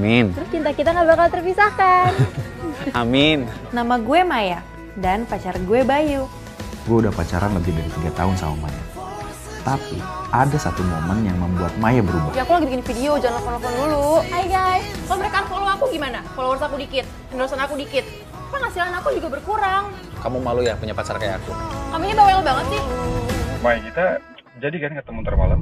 Amin. Terus cinta kita nggak bakal terpisahkan. Amin. Nama gue Maya dan pacar gue Bayu. Gue udah pacaran lebih dari 3 tahun sama Maya. Tapi ada satu momen yang membuat Maya berubah. Ya aku lagi bikin video, jangan nelfon-nelfon dulu. Hai guys, kalau mereka follow aku gimana? Followers aku dikit, endorsean aku dikit. Penghasilan aku juga berkurang. Kamu malu ya punya pacar kayak aku? Kamunya bawel banget sih. Mai, kita jadi kan ketemu ntar malam?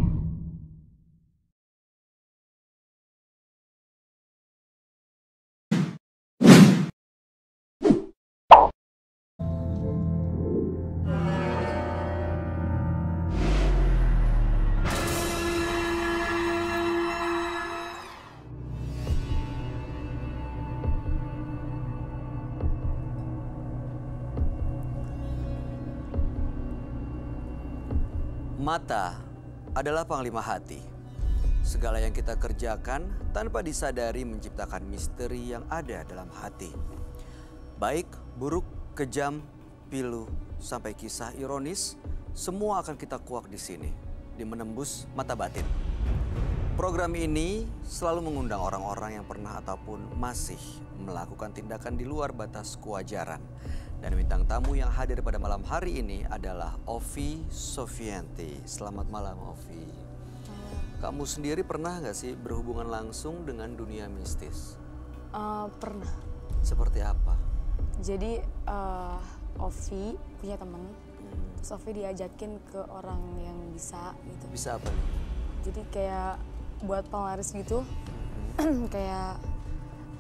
Mata adalah panglima hati. Segala yang kita kerjakan tanpa disadari menciptakan misteri yang ada dalam hati. Baik, buruk, kejam, pilu, sampai kisah ironis, semua akan kita kuak di sini, di Menembus Mata Batin. Program ini selalu mengundang orang-orang yang pernah ataupun masih melakukan tindakan di luar batas kewajaran. Dan bintang tamu yang hadir pada malam hari ini adalah Ovi Sofianti. Selamat malam, Ovi. Kamu sendiri pernah nggak sih berhubungan langsung dengan dunia mistis? Pernah. Seperti apa? Jadi Ovi punya temen, terus Ovi diajakin ke orang yang bisa gitu. Bisa apa nih? Jadi kayak buat penglaris gitu, kayak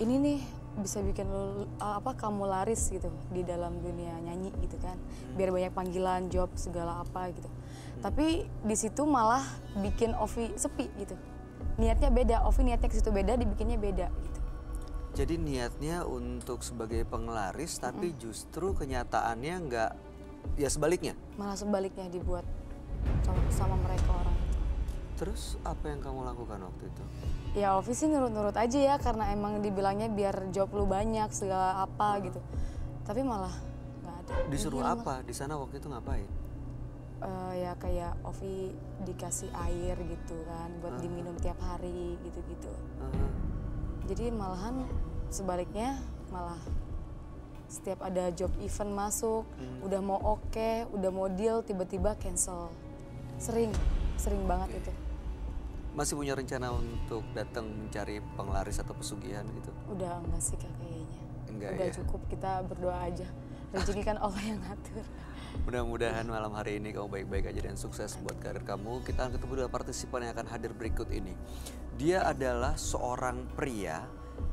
ini nih bisa bikin lo kamu laris gitu di dalam dunia nyanyi gitu kan, biar banyak panggilan, job segala apa gitu. Tapi di situ malah bikin Ovi sepi gitu. Niatnya beda, Ovi niatnya ke situ beda, dibikinnya beda gitu. Jadi niatnya untuk sebagai penglaris, tapi justru kenyataannya nggak, ya sebaliknya? Malah sebaliknya dibuat sama mereka orang itu. Terus apa yang kamu lakukan waktu itu? Ya Ovi sih nurut-nurut aja ya, karena emang dibilangnya biar job lu banyak segala apa gitu. Tapi malah nggak ada. Disuruh apa? Di sana waktu itu ngapain? Ya kayak Ovi dikasih air gitu kan, buat diminum tiap hari gitu-gitu. Jadi malahan sebaliknya, malah setiap ada job event masuk, udah mau oke, udah mau deal, tiba-tiba cancel. Sering banget itu. Masih punya rencana untuk datang mencari penglaris atau pesugihan gitu? Udah enggak sih Kak kayaknya. Enggak udah ya? Cukup kita berdoa aja. Rezeki kan Allah yang ngatur. Mudah-mudahan malam hari ini kamu baik-baik aja dan sukses buat karir kamu. Kita akan ketemu dengan partisipan yang akan hadir berikut ini. Dia adalah seorang pria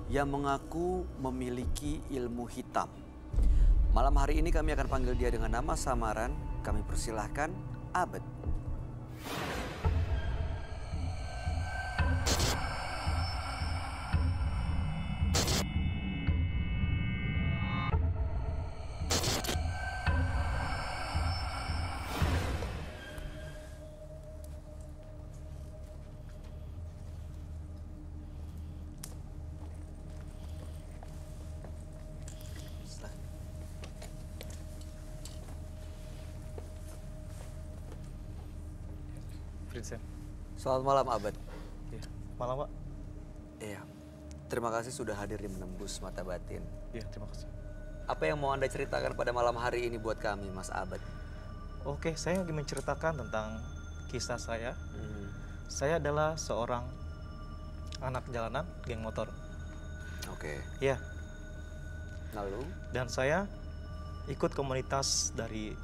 yang mengaku memiliki ilmu hitam. Malam hari ini kami akan panggil dia dengan nama samaran. Kami persilahkan Abed. Vincent. Selamat malam Abed. Ya, malam Pak. Iya, terima kasih sudah hadir di Menembus Mata Batin. Iya, terima kasih. Apa yang mau Anda ceritakan pada malam hari ini buat kami, Mas Abed? Oke, saya ingin menceritakan tentang kisah saya. Saya adalah seorang anak jalanan, geng motor. Oke. Iya. Lalu? Dan saya ikut komunitas dari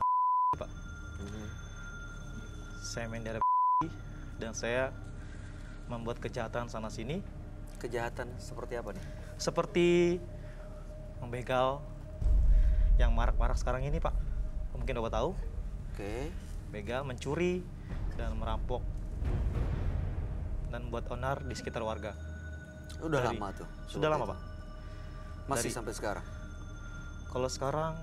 Pak. Saya main dari dan saya membuat kejahatan sana sini. Kejahatan seperti apa nih? Seperti membegal yang marak-marak sekarang ini Pak. Mungkin Bapak tahu. Oke. Begal, mencuri, dan merampok. Dan buat onar di sekitar warga. Udah lama tuh? Sudah lama Pak. Masih sampai sekarang? Kalau sekarang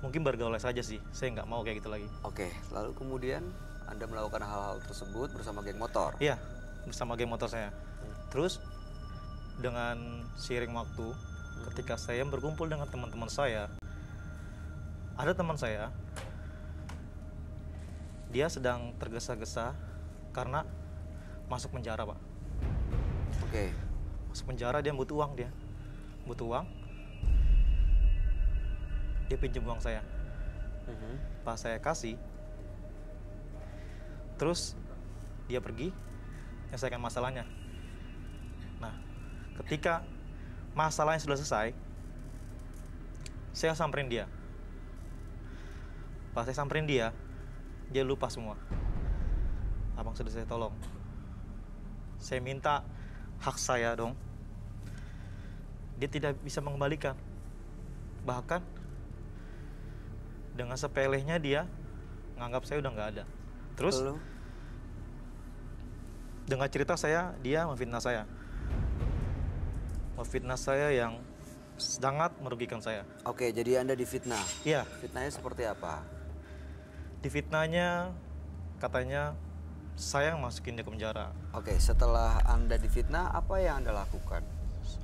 mungkin bergaul saja sih. Saya nggak mau kayak gitu lagi. Oke, lalu kemudian Anda melakukan hal-hal tersebut bersama geng motor? Iya, bersama geng motor saya. Terus dengan seiring waktu, ketika saya berkumpul dengan teman-teman saya, ada teman saya, dia sedang tergesa-gesa karena masuk penjara Pak. Oke. masuk penjara, dia butuh uang, dia pinjam uang saya. Pas saya kasih, terus dia pergi, menyelesaikan masalahnya. Nah, ketika masalahnya sudah selesai, saya samperin dia. Pas saya samperin dia lupa semua. Abang sudah saya tolong. Saya minta hak saya dong. Dia tidak bisa mengembalikan. Bahkan dengan sepelehnya dia nganggap saya udah nggak ada. Terus dengan cerita saya, dia memfitnah saya. Memfitnah saya yang sangat merugikan saya. Oke, jadi Anda difitnah. Iya. Fitnahnya seperti apa? Difitnahnya katanya saya yang masukin dia ke penjara. Oke, setelah Anda difitnah, apa yang Anda lakukan?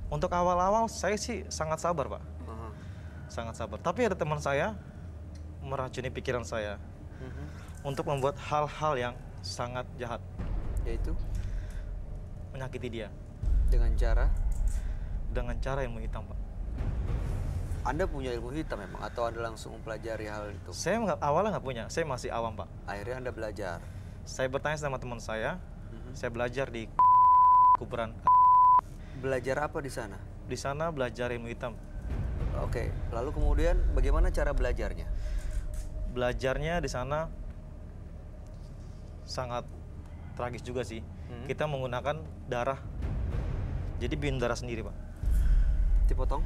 Untuk awal-awal saya sih sangat sabar, Pak. Sangat sabar. Tapi ada teman saya meracuni pikiran saya untuk membuat hal-hal yang sangat jahat. Yaitu? Menyakiti dia. Dengan cara? Dengan cara ilmu hitam, Pak. Anda punya ilmu hitam memang? Atau Anda langsung mempelajari hal itu? Saya awalnya nggak punya, saya masih awam, Pak. Akhirnya Anda belajar? Saya bertanya sama teman saya belajar di kuburan. Belajar apa di sana? Di sana belajar ilmu hitam. Oke, lalu kemudian bagaimana cara belajarnya? Belajarnya di sana sangat tragis juga sih. Kita menggunakan darah. Jadi bikin darah sendiri, Pak. Dipotong?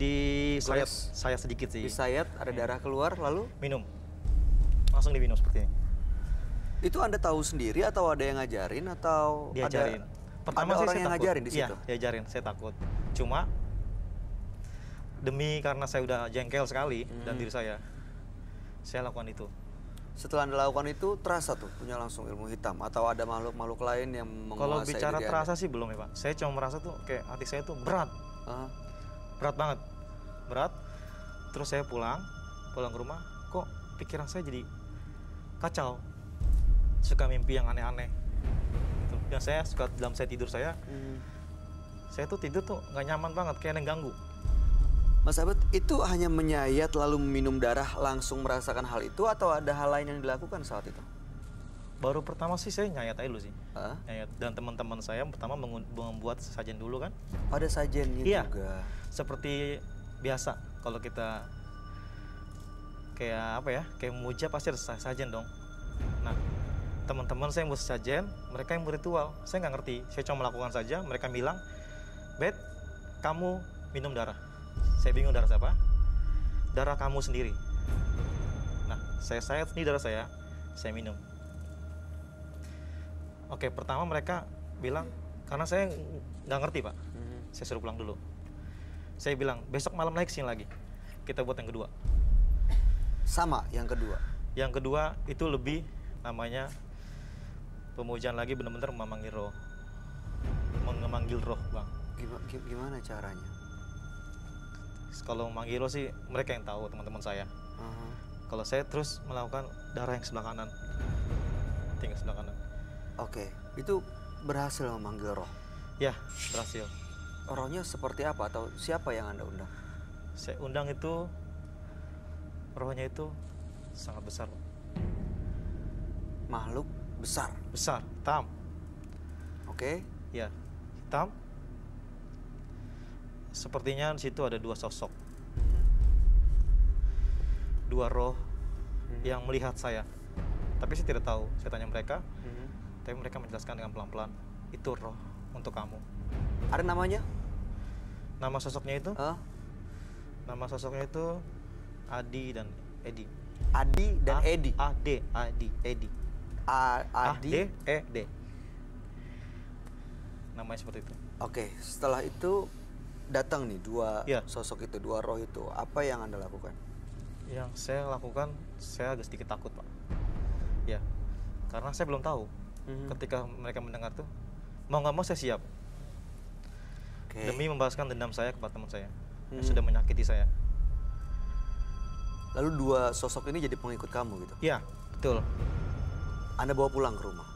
Di sayat sedikit sih. Di sayat ada darah keluar, lalu? Minum. Langsung diminum seperti ini. Itu Anda tahu sendiri atau ada yang ngajarin atau diajarin? Pertama ada orang yang ngajarin di situ? Iya, diajarin. Saya takut. Cuma demi karena saya udah jengkel sekali dan diri saya lakukan itu. Setelah Anda lakukan itu, terasa tuh punya langsung ilmu hitam atau ada makhluk-makhluk lain yang menguasai? Kalau bicara diri terasa Anda? sih belum ya, Pak. Saya cuma merasa tuh kayak hati saya tuh berat. Berat banget. Berat. Terus saya pulang ke rumah, kok pikiran saya jadi kacau. Suka mimpi yang aneh-aneh. Gitu. Dan saya suka dalam saya tidur saya tuh tidur tuh nggak nyaman banget, kayak ada yang ganggu. Mas Abed, itu hanya menyayat lalu meminum darah langsung merasakan hal itu atau ada hal lain yang dilakukan saat itu? Baru pertama sih saya nyayat aja dulu sih. Nyayat. Dan teman-teman saya pertama membuat sajen dulu kan. Ada sajennya juga? Seperti biasa kalau kita kayak apa ya, kayak memuja pasti ada sajen dong. Nah, teman-teman saya yang buat sajen, mereka yang berritual. Saya nggak ngerti, saya cuma melakukan saja. Mereka bilang, Bet, kamu minum darah. Saya bingung darah siapa? Darah kamu sendiri. Nah, saya sayat sendiri darah saya minum. Oke, pertama mereka bilang, karena saya nggak ngerti, Pak. Saya suruh pulang dulu. Saya bilang, besok malam lagi kesini lagi. Kita buat yang kedua. Sama, yang kedua? Yang kedua itu lebih namanya pemujaan lagi, benar-benar memanggil roh. Memanggil roh, Bang. Gimana caranya? Kalau memanggil roh sih mereka yang tahu, teman-teman saya. Kalau saya terus melakukan darah yang sebelah kanan. Tinggal sebelah kanan. Oke, itu berhasil memanggil roh? Ya, berhasil. Rohnya seperti apa atau siapa yang Anda undang? Saya undang itu, rohnya itu sangat besar. Makhluk besar? Besar, hitam. Oke. Ya, hitam. Sepertinya di situ ada dua sosok. Dua roh yang melihat saya. Tapi saya tidak tahu, saya tanya mereka. Tapi mereka menjelaskan dengan pelan-pelan, itu roh untuk kamu. Ada namanya? Nama sosoknya itu? Nama sosoknya itu Adi dan Edi. Adi dan Edi? Adi. Adi. A-D-E-D. Namanya seperti itu. Oke, setelah itu datang nih dua sosok itu, dua roh itu. Apa yang Anda lakukan? Yang saya lakukan, saya agak sedikit takut, Pak. Ya, karena saya belum tahu. Ketika mereka mendengar tuh, mau nggak mau saya siap. Demi membalaskan dendam saya kepada teman saya yang sudah menyakiti saya. Lalu dua sosok ini jadi pengikut kamu gitu? Iya, betul. Anda bawa pulang ke rumah?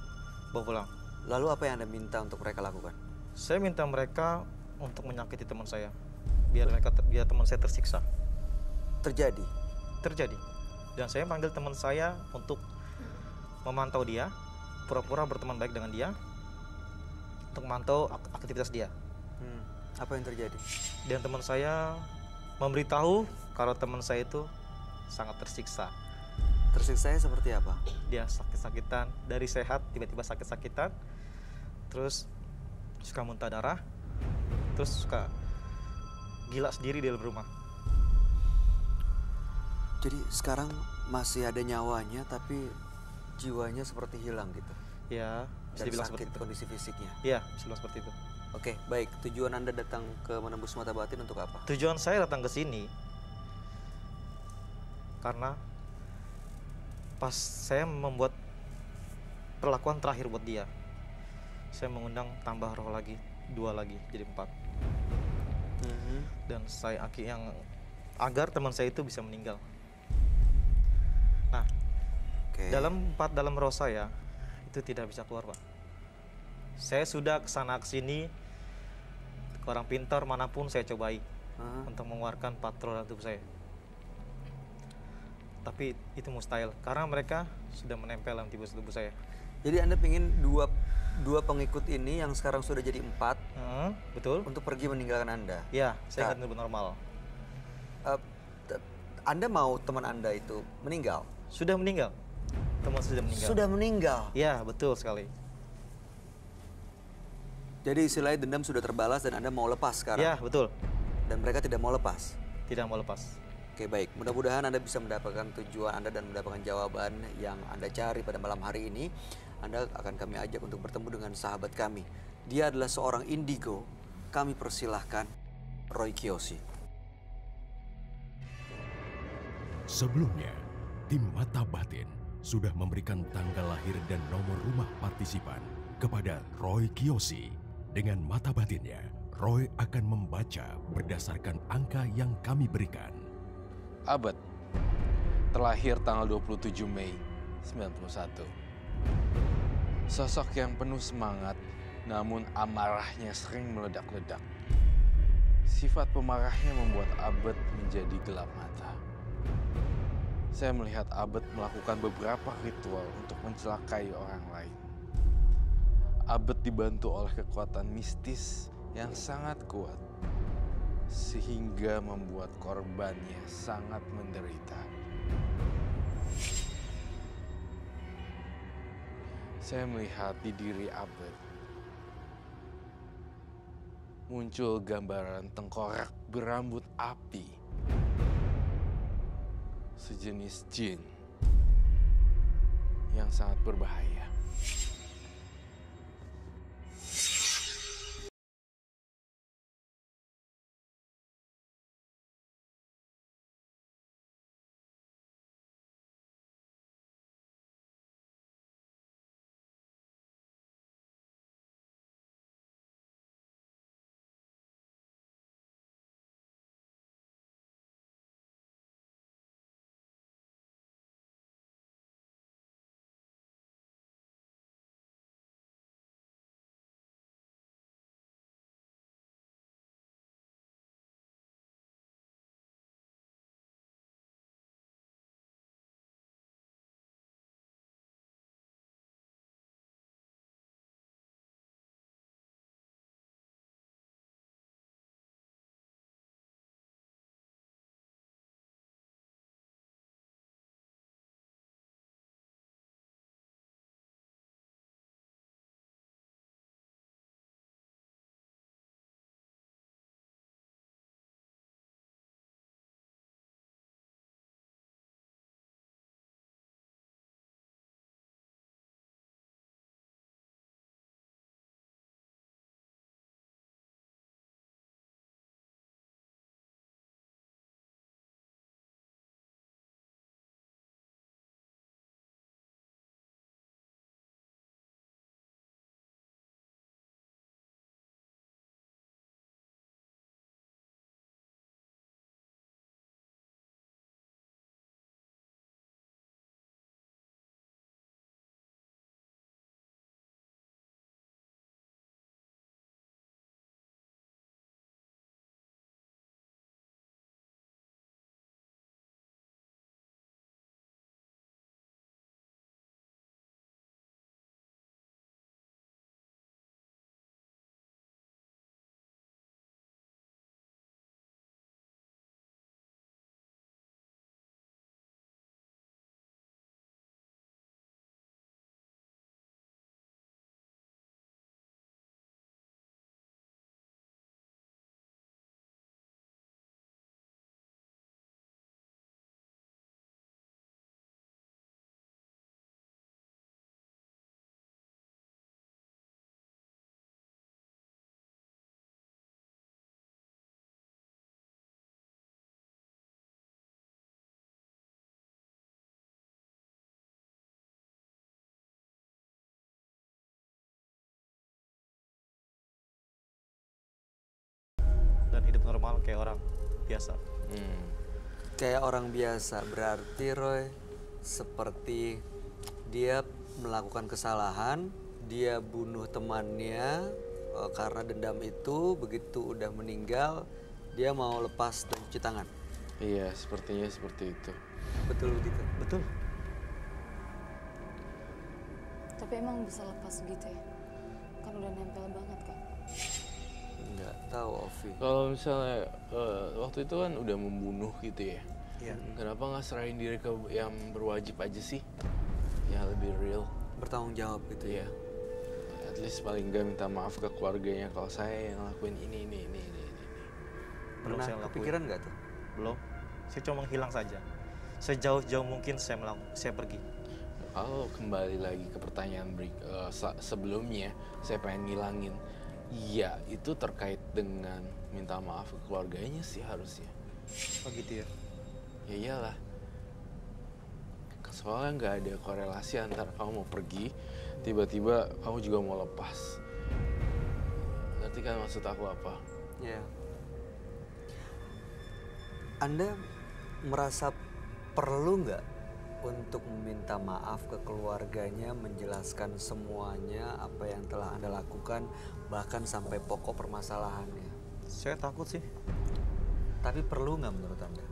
Bawa pulang. Lalu apa yang Anda minta untuk mereka lakukan? Saya minta mereka untuk menyakiti teman saya, biar teman saya tersiksa. Terjadi. Terjadi. Dan saya panggil teman saya untuk memantau dia, pura-pura berteman baik dengan dia, untuk memantau aktivitas dia. Apa yang terjadi? Dan teman saya memberitahu kalau teman saya itu sangat tersiksa. Tersiksanya seperti apa? Dia sakit-sakitan, dari sehat tiba-tiba sakit-sakitan, terus suka muntah darah, terus suka gila sendiri di dalam rumah. Jadi sekarang masih ada nyawanya tapi jiwanya seperti hilang gitu. Ya, bisa Dan dibilang sakit seperti itu. kondisi fisiknya. Iya, bisa dibilang seperti itu. Oke, baik. Tujuan Anda datang ke Menembus Mata Batin untuk apa? Tujuan saya datang ke sini karena pas saya membuat perlakuan terakhir buat dia, saya mengundang tambah roh lagi, 2 lagi, jadi 4. Dan saya yang agar teman saya itu bisa meninggal. Nah, Oke. dalam roh saya itu tidak bisa keluar, Pak. Saya sudah kesana kesini, orang pintar manapun saya cobai untuk mengeluarkan 4 roh dalam tubuh saya. Tapi itu mustahil karena mereka sudah menempel dalam tubuh saya. Jadi Anda ingin dua pengikut ini yang sekarang sudah jadi 4 Betul? untuk pergi meninggalkan Anda. Ya, saya ingat normal. Anda mau teman Anda itu meninggal? Sudah meninggal. Teman sudah meninggal. Sudah meninggal. Ya, betul sekali. Jadi istilahnya dendam sudah terbalas dan Anda mau lepas sekarang. Ya, betul. Dan mereka tidak mau lepas. Tidak mau lepas. Oke, baik. Mudah-mudahan Anda bisa mendapatkan tujuan Anda dan mendapatkan jawaban yang Anda cari pada malam hari ini. Anda akan kami ajak untuk bertemu dengan sahabat kami. Dia adalah seorang indigo. Kami persilahkan Roy Kiyoshi. Sebelumnya, tim Mata Batin sudah memberikan tanggal lahir dan nomor rumah partisipan kepada Roy Kiyoshi. Dengan mata batinnya, Roy akan membaca berdasarkan angka yang kami berikan. Abed, terlahir tanggal 27 Mei 91. Sosok yang penuh semangat, namun amarahnya sering meledak-ledak. Sifat pemarahnya membuat Abed menjadi gelap mata. Saya melihat Abed melakukan beberapa ritual untuk mencelakai orang lain. Abed dibantu oleh kekuatan mistis yang sangat kuat, sehingga membuat korbannya sangat menderita. Saya melihat di diri Abed muncul gambaran tengkorak berambut api, sejenis jin yang sangat berbahaya. sama kayak orang biasa. Kayak orang biasa berarti Roy seperti dia melakukan kesalahan, dia bunuh temannya karena dendam itu, begitu udah meninggal dia mau lepas dan cuci tangan. Iya, sepertinya seperti itu. Betul begitu? Betul. Tapi emang bisa lepas gitu ya? Kan udah nempel banget kan? Nggak tahu Ovi. Kalau misalnya waktu itu kan udah membunuh gitu ya. Iya. Kenapa nggak serahin diri ke yang berwajib aja sih? Yang lebih real. Bertanggung jawab gitu ya. At least paling nggak minta maaf ke keluarganya kalau saya yang lakuin ini. Belum Pernah saya lakuin. kepikiran nggak tuh? Belum. Saya cuma menghilang saja. Sejauh-jauh mungkin saya pergi. Kalau kembali lagi ke pertanyaan sebelumnya, saya pengen ngilangin. Iya, itu terkait dengan minta maaf ke keluarganya sih harusnya. Oh gitu ya? Ya iyalah. Soalnya nggak ada korelasi antara kamu mau pergi, tiba-tiba kamu juga mau lepas. Ngerti kan maksud aku apa? Iya. Anda merasa perlu nggak untuk meminta maaf ke keluarganya, menjelaskan semuanya apa yang telah Anda lakukan, bahkan sampai pokok permasalahannya? Saya takut sih. Tapi perlu nggak menurut Anda?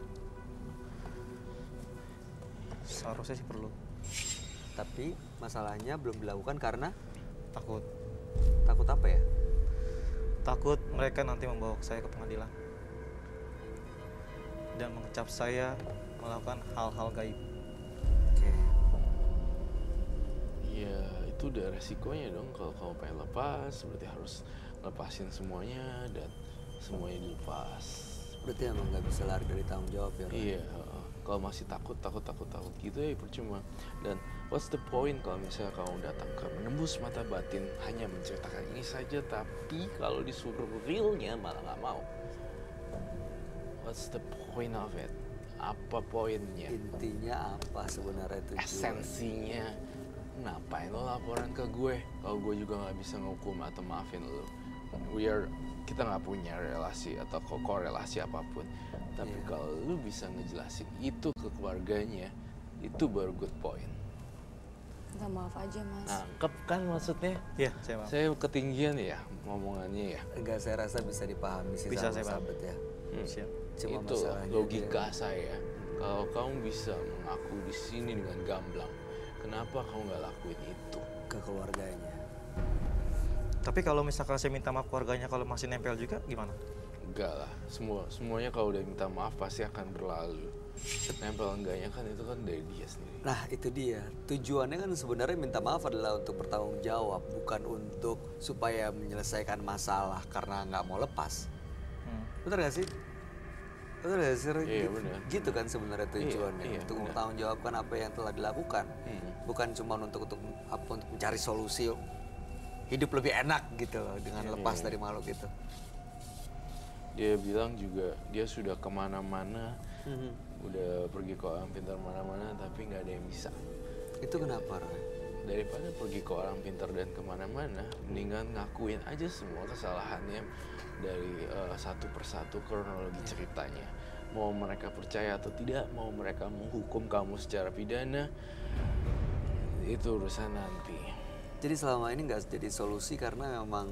Seharusnya sih perlu. Tapi masalahnya belum dilakukan karena? Takut. Takut apa ya? Takut mereka nanti membawa saya ke pengadilan dan mengecap saya melakukan hal-hal gaib. Oke. Ya itu udah resikonya dong. Kalau kamu pengen lepas, berarti harus lepasin semuanya dan semuanya dilepas. Berarti emang nggak bisa lari dari tanggung jawab ya, Ron? Iya. Kalau masih takut gitu ya percuma. Dan what's the point kalau misalnya kamu datang ke menembus mata batin hanya menceritakan ini saja, tapi kalau disuruh realnya malah nggak mau. What's the point of it? Apa poinnya? Intinya apa sebenarnya tujuan? Esensinya. Ngapain lo laporan ke gue? Kalau gue juga nggak bisa ngukum atau maafin lo. Kita nggak punya relasi atau korelasi apapun. Tapi kalau lu bisa ngejelasin itu ke keluarganya, itu baru good point. Minta maaf aja mas. Nangkep kan maksudnya? Iya, saya maaf. Saya ketinggian ya ngomongannya ya. Enggak, saya rasa bisa dipahami sih Bisa, sama saya paham. sahabat ya. Siap. Cuma Itu masalahnya logika saya. Kalau kamu bisa mengaku di sini dengan gamblang, kenapa kamu nggak lakuin itu ke keluarganya? Tapi kalau misalkan saya minta maaf keluarganya kalau masih nempel juga gimana? Enggak lah, semuanya kalau udah minta maaf pasti akan berlalu. Nempel enggaknya kan itu kan dari dia sendiri. Nah itu dia, tujuannya kan sebenarnya minta maaf adalah untuk bertanggung jawab, bukan untuk supaya menyelesaikan masalah karena nggak mau lepas. Betul gak sih? Betul gak sih? Iya, benar. Gitu kan sebenarnya tujuannya, Iya, untuk benar. mempertanggungjawabkan apa yang telah dilakukan. Bukan cuma untuk mencari solusi hidup lebih enak gitu loh, dengan lepas dari makhluk itu. Dia bilang juga dia sudah kemana-mana, udah pergi ke orang pintar mana-mana, tapi nggak ada yang bisa. Itu kenapa, Roy? Daripada pergi ke orang pintar dan kemana-mana, mendingan ngakuin aja semua kesalahannya dari satu persatu kronologi ceritanya. Mau mereka percaya atau tidak, mau mereka menghukum kamu secara pidana, itu urusan nanti. Jadi selama ini nggak jadi solusi karena memang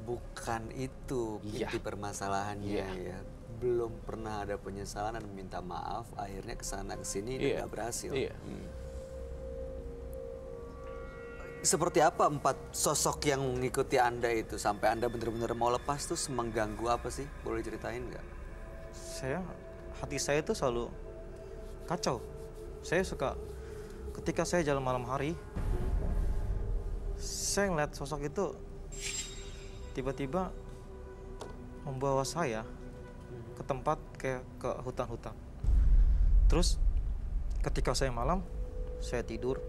bukan itu inti permasalahannya ya. Belum pernah ada penyesalan dan minta maaf, akhirnya kesana kesini dan nggak berhasil. Iya. Seperti apa 4 sosok yang mengikuti Anda itu sampai Anda benar-benar mau lepas tuh mengganggu apa sih? Boleh ceritain nggak? Hati saya tuh selalu kacau. Saya suka ketika saya jalan malam hari, saya ngeliat sosok itu tiba-tiba membawa saya ke tempat kayak ke hutan-hutan. Terus ketika saya malam, saya tidur,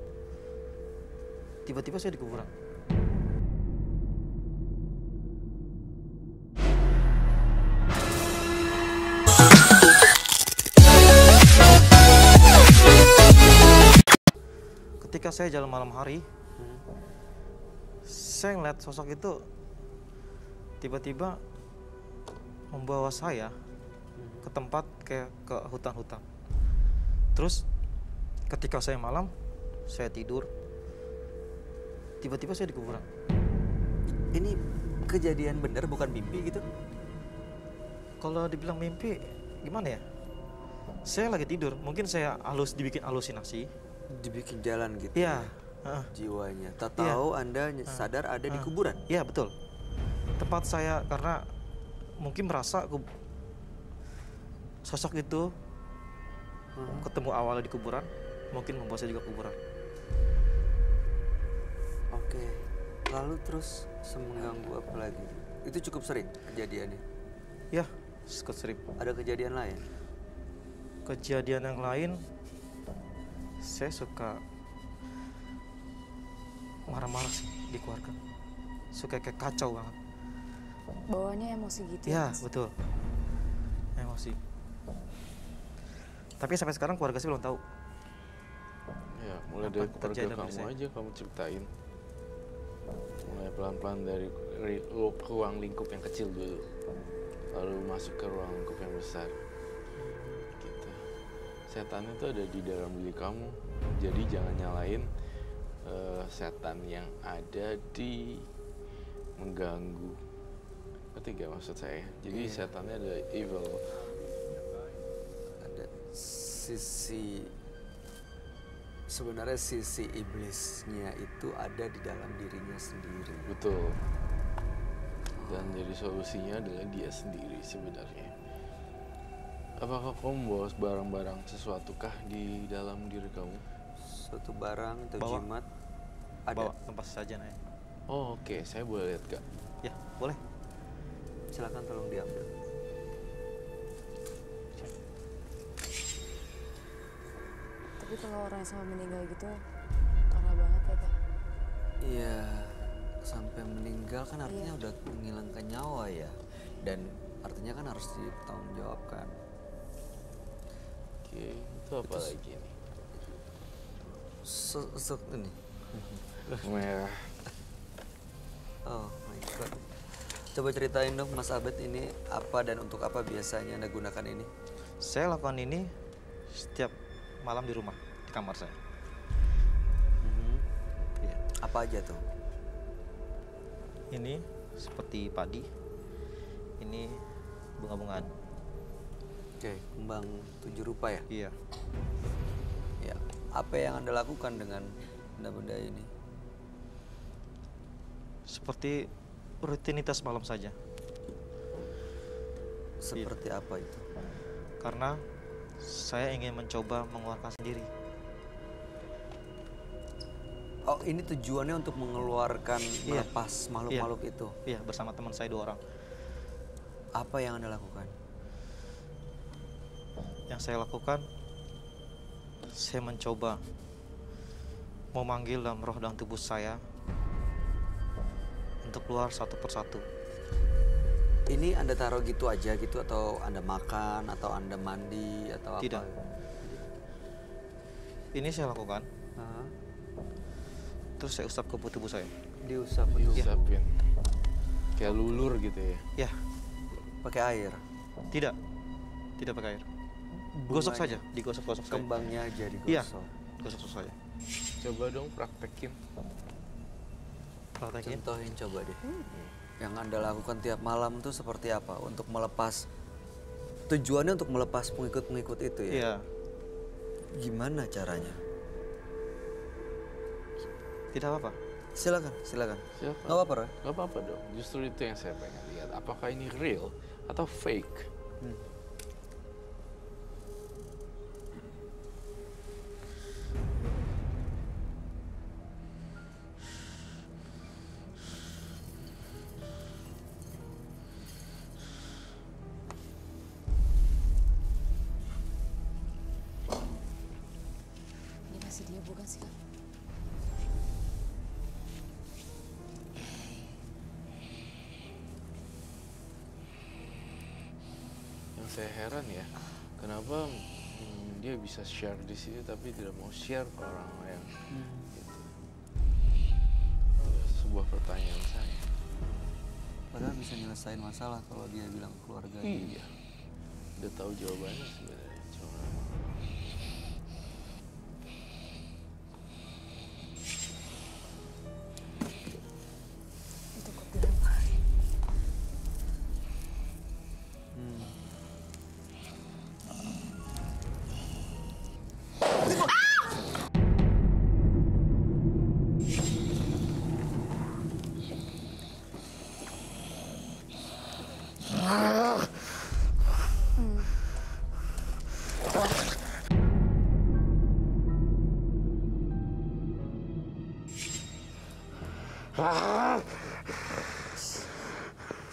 tiba-tiba saya di kuburan. Ketika saya jalan malam hari, saya ngeliat sosok itu tiba-tiba membawa saya ke tempat kayak ke hutan-hutan. Terus ketika saya malam, saya tidur, tiba-tiba saya di kuburan. Ini kejadian bener bukan mimpi gitu? Kalau dibilang mimpi, gimana ya? Saya lagi tidur, mungkin saya dibikin halusinasi. Dibikin jalan gitu. Iya. Jiwanya. Tak tahu Anda sadar ada di kuburan. Iya betul. Tempat saya karena mungkin merasa sosok itu ketemu awalnya di kuburan, mungkin membawa saya juga kuburan. Oke. Lalu terus mengganggu apa lagi? Itu cukup sering kejadiannya? Ya, cukup sering. Ada kejadian lain? Kejadian yang lain, saya suka marah-marah sih di keluarga. Suka kayak kacau banget. Bawaannya emosi gitu Ya, Mas? betul. Emosi. Tapi sampai sekarang keluarga saya belum tahu. Ya, mulai Apa dari terjadi keluarga dengan kamu saya? aja kamu ceritain. Mulai pelan-pelan dari ruang lingkup yang kecil dulu. Lalu masuk ke ruang lingkup yang besar. Gitu. Setan itu ada di dalam diri kamu. Jadi jangan nyalain setan yang ada di mengganggu. Ngerti gak maksud saya? Jadi setannya ada evil. Ada sebenarnya sisi iblisnya itu ada di dalam dirinya sendiri. Betul. Dan jadi solusinya adalah dia sendiri sebenarnya. Apakah kamu membawa barang-barang sesuatukah di dalam diri kamu? Suatu barang atau Bawa. jimat ada. Bawa tempat saja Nay. Oh, oke. Saya boleh lihat gak? Ya, boleh. Silakan tolong diambil. Tapi kalau orang yang sampai meninggal gitu, parah banget ya Kak? Iya, sampai meninggal kan artinya udah menghilangkan nyawa ya. Dan artinya kan harus dipertanggungjawabkan. Oke, itu apa lagi nih? Ini. Merah. Oh my god. Coba ceritain dong Mas Abed, ini apa dan untuk apa biasanya Anda gunakan ini? Saya lakukan ini setiap malam di rumah, di kamar saya. Iya. Apa aja tuh? Ini seperti padi. Ini bunga-bungaan. Oke, kembang 7 rupa ya? Iya. Ya. Apa yang Anda lakukan dengan benda-benda ini? Seperti rutinitas malam saja. Seperti apa itu? Karena saya ingin mencoba mengeluarkan sendiri. Oh, ini tujuannya untuk mengeluarkan, melepas makhluk-makhluk itu? Iya, bersama teman saya 2 orang. Apa yang Anda lakukan? Yang saya lakukan, saya mencoba memanggil dalam roh dan tubuh saya untuk keluar satu persatu. Ini Anda taruh gitu aja gitu, atau Anda makan, atau Anda mandi, atau Tidak. apa? Ini saya lakukan, Hah? terus saya usap ke tubuh saya. Diusap Diusapin. Kayak lulur gitu ya? Ya, pakai air. tidak pakai air. Gosok saja, digosok-gosok saja. Kembangnya aja Iya, digosok. gosok saja. Coba dong praktekin. Praktekin. Contohin coba deh. Yang Anda lakukan tiap malam tuh seperti apa? Untuk melepas, tujuannya untuk melepas pengikut-pengikut itu ya? Iya. Gimana caranya? Tidak apa-apa. Silakan. Siapa? Nggak apa-apa, Roy? Gak apa-apa dong. Justru itu yang saya pengen lihat. Apakah ini real atau fake? Ini masih dia bukan sih Kak? Yang saya heran ya, kenapa dia bisa share di sini tapi tidak mau share ke orang lain? Gitu. Itu sebuah pertanyaan saya. Padahal bisa nyelesain masalah kalau dia bilang ke keluarga. Iya. udah tahu jawabannya sebenarnya. Cuma Itu kok bilang.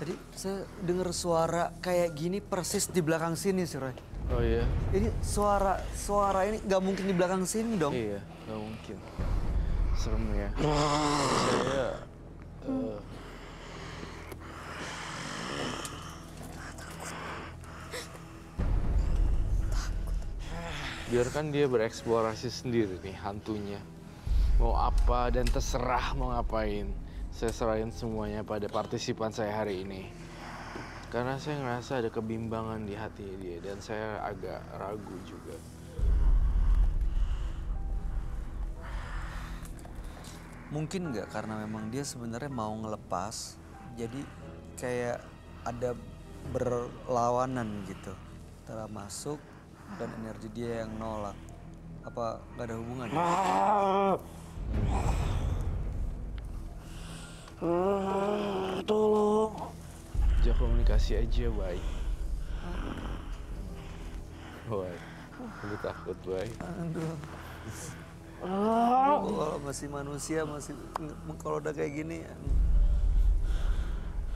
Tadi saya dengar suara kayak gini persis di belakang sini sih, Roy. oh iya, Ini suara ini nggak mungkin di belakang sini dong. iya nggak mungkin. Serem ya. Saya biarkan dia bereksplorasi sendiri nih hantunya. Mau apa dan terserah mau ngapain. Saya serahin semuanya pada partisipan saya hari ini. Karena saya ngerasa ada kebimbangan di hati dia dan saya agak ragu juga. Mungkin nggak karena memang dia sebenarnya mau ngelepas, jadi kayak ada berlawanan gitu. Antara masuk dan energi dia yang nolak. Apa nggak ada hubungannya? Tolong. Ajak komunikasi aja, Bay. Bay, lu takut, Bay? Aduh. Kalau masih manusia, kalau udah kayak gini.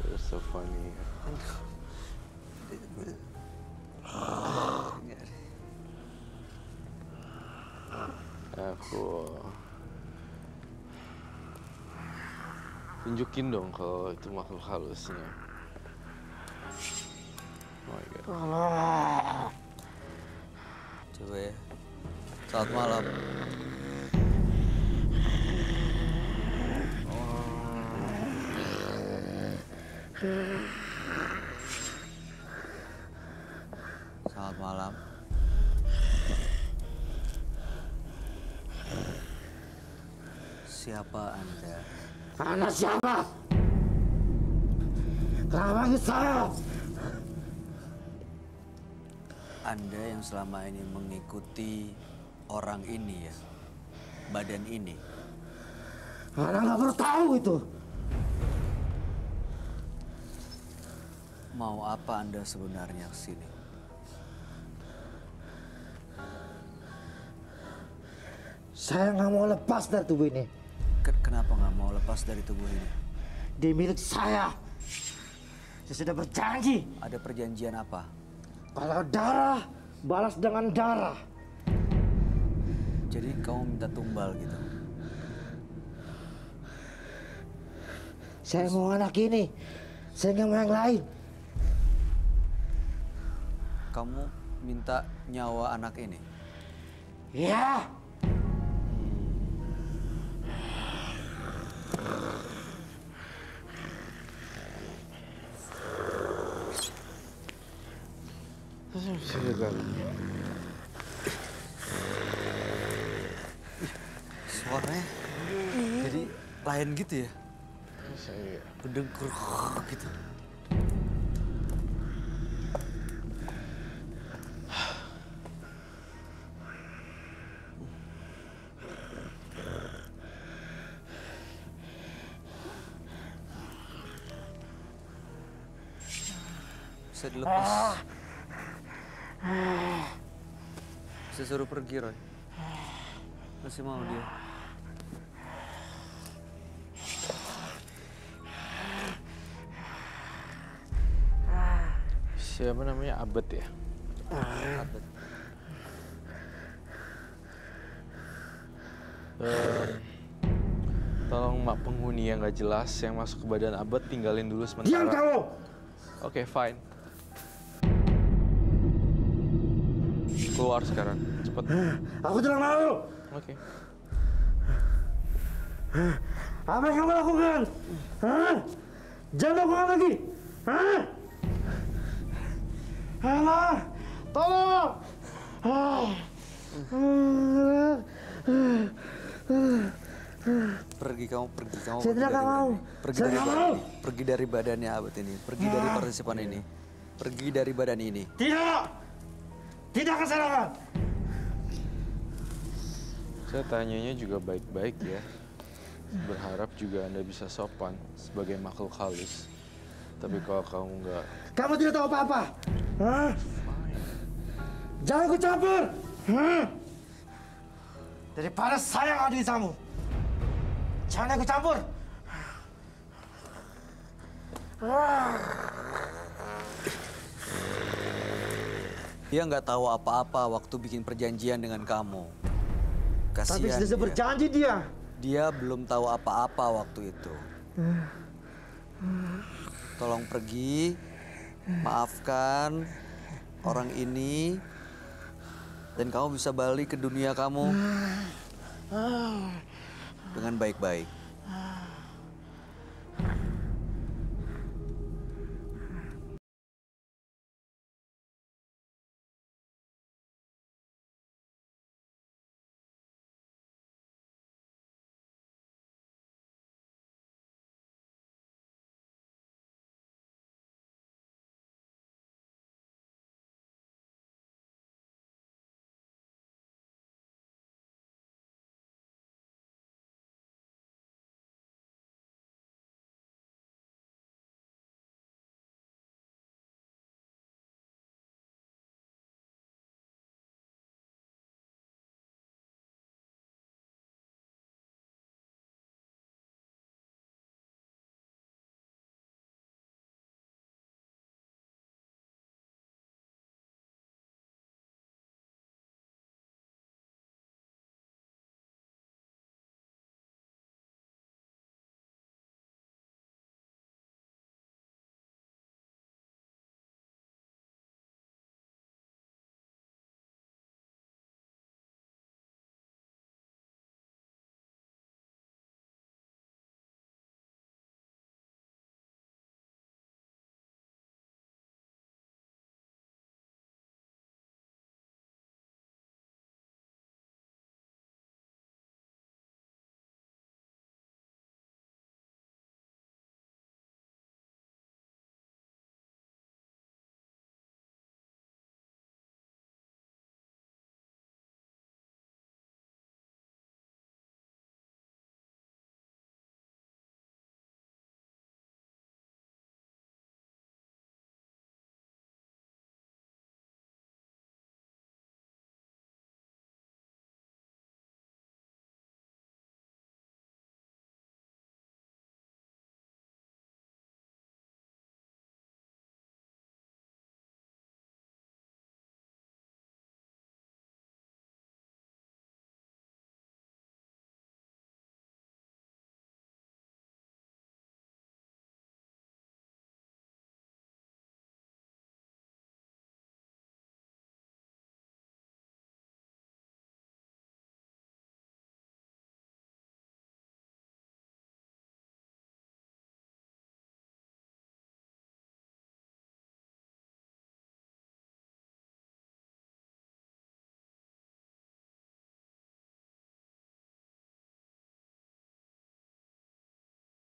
You're so funny. Aku tunjukin dong kalau itu makhluk halusnya. Oh my God. Coba ya. Selamat malam. Selamat malam. Siapa Anda? Anda siapa? Kenapa panggil saya? Anda yang selama ini mengikuti orang ini ya? Badan ini? Anda nggak perlu tahu itu. Mau apa Anda sebenarnya kesini? Saya nggak mau lepas dari tubuh ini. Kenapa nggak mau lepas dari tubuh ini? Dia milik saya. Saya sudah berjanji. Ada perjanjian apa? Kalau darah, balas dengan darah. Jadi kamu minta tumbal gitu? Saya mau anak ini. Saya nggak mau yang lain. Kamu minta nyawa anak ini? Ya. Suaranya jadi lain gitu ya? Saya Berdengkur gitu. Bisa dilepas. Saya suruh pergi, Roy. Masih mau dia. siapa namanya? Abed ya? Abed. Tolong mak penghuni yang nggak jelas yang masuk ke badan Abed tinggalin dulu sementara. Diam kamu! Oke, fine. Keluar sekarang, cepet. Aku tidak mau! Oke. Apa yang kamu lakukan? Hah? Jangan lakukan lagi! Hah? Alah! Tolong! Pergi kamu. Saya tidak mau. Pergi dari badannya abad ini. Pergi dari partisipan ini. Pergi dari badan ini. Tidak! Tidak akan saya lakukan. Saya tanyanya juga baik-baik ya. Berharap juga Anda bisa sopan sebagai makhluk halus. Tapi kalau kamu nggak... Kamu tidak tahu apa-apa. Jangan ikut campur. Daripada saya yang adili kamu. Jangan ikut campur. Dia nggak tahu apa-apa waktu bikin perjanjian dengan kamu. Kasihan Tapi sudah berjanji dia. Dia belum tahu apa-apa waktu itu. Tolong pergi, maafkan orang ini, dan kamu bisa balik ke dunia kamu dengan baik-baik.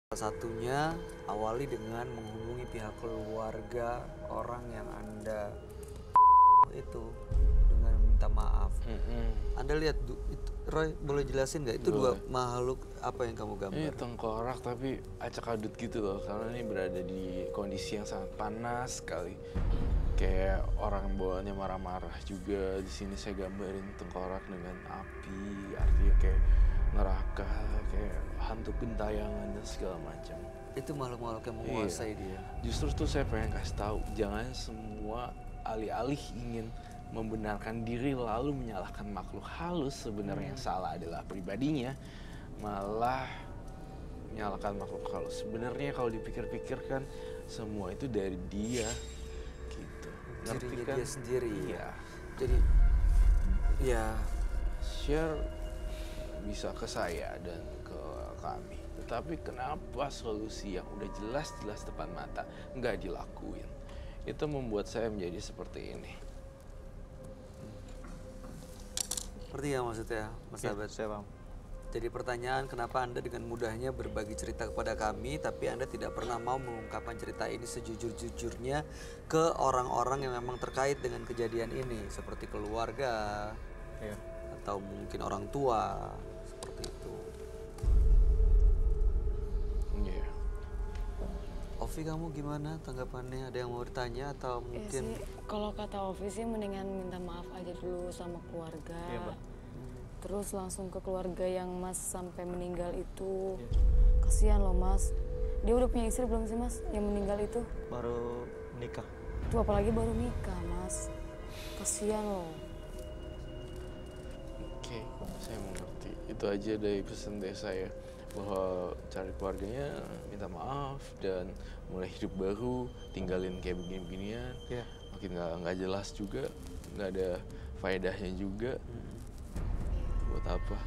Salah satunya awali dengan menghubungi pihak keluarga orang yang Anda itu dengan minta maaf. Anda lihat itu, Roy, boleh jelasin nggak itu dua makhluk apa yang kamu gambar? Ini tengkorak tapi acak adut gitu loh, karena ini berada di kondisi yang sangat panas sekali. Kayak orang bawaannya marah-marah juga. Di sini saya gambarin tengkorak dengan api, artinya kayak neraka, kayak hantu gentayangan dan segala macam. Itu makhluk-makhluk yang menguasai dia. Justru tuh saya pengen kasih tahu, jangan semua alih-alih ingin membenarkan diri lalu menyalahkan makhluk halus. Sebenarnya yang salah adalah pribadinya, malah menyalahkan makhluk halus. Sebenarnya kalau dipikir-pikirkan semua itu dari dia, gitu. Ngerti kan? Dia sendiri. Iya. Jadi, ya share bisa ke saya dan ke kami. Tetapi kenapa solusi yang udah jelas-jelas depan mata nggak dilakuin? Itu membuat saya menjadi seperti ini. Ngerti ya maksudnya, Mas Abed? Saya paham. Jadi pertanyaan, kenapa Anda dengan mudahnya berbagi cerita kepada kami, tapi Anda tidak pernah mau mengungkapkan cerita ini sejujur-jujurnya ke orang-orang yang memang terkait dengan kejadian ini, seperti keluarga, atau mungkin orang tua, seperti itu. Iya. Ovi, kamu gimana tanggapannya? Ada yang mau ditanya atau mungkin? Ya sih, kalau kata Ovi sih mendingan minta maaf aja dulu sama keluarga. Iya, Mbak. Terus langsung ke keluarga yang Mas sampai meninggal itu. Kasihan loh Mas. Dia udah punya istri belum sih Mas yang meninggal itu? Baru nikah. Tuh apalagi baru nikah Mas. Kasihan loh. Oke, saya mengerti. Itu aja dari pesan dari saya, bahwa cari keluarganya, minta maaf, dan mulai hidup baru, tinggalin kayak begini-beginian. Makin nggak jelas juga, nggak ada faedahnya juga. Buat apa?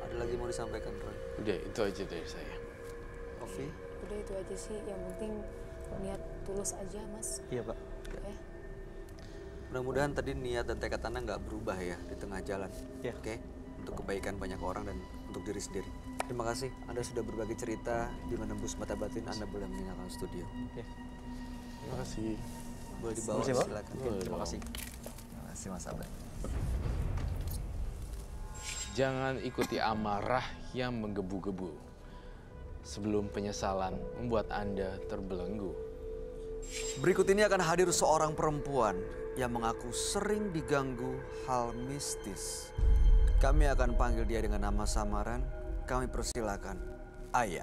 Ada lagi mau disampaikan, Roy? Udah, itu aja dari saya. Ovi? Udah itu aja sih, yang penting niat tulus aja Mas. Iya Pak. Ya. Mudah-mudahan tadi niat dan tekad Anda nggak berubah ya di tengah jalan. Iya. Oke? Untuk kebaikan banyak orang dan untuk diri sendiri. Terima kasih Anda sudah berbagi cerita di Menembus Mata Batin. Anda boleh meninggalkan studio. Terima kasih. Boleh dibawa, Terima kasih, Pak. silakan. Terima kasih. Terima kasih Mas Abed. Jangan ikuti amarah yang menggebu-gebu sebelum penyesalan membuat Anda terbelenggu. Berikut ini akan hadir seorang perempuan yang mengaku sering diganggu hal mistis. Kami akan panggil dia dengan nama samaran. Kami persilakan Aya.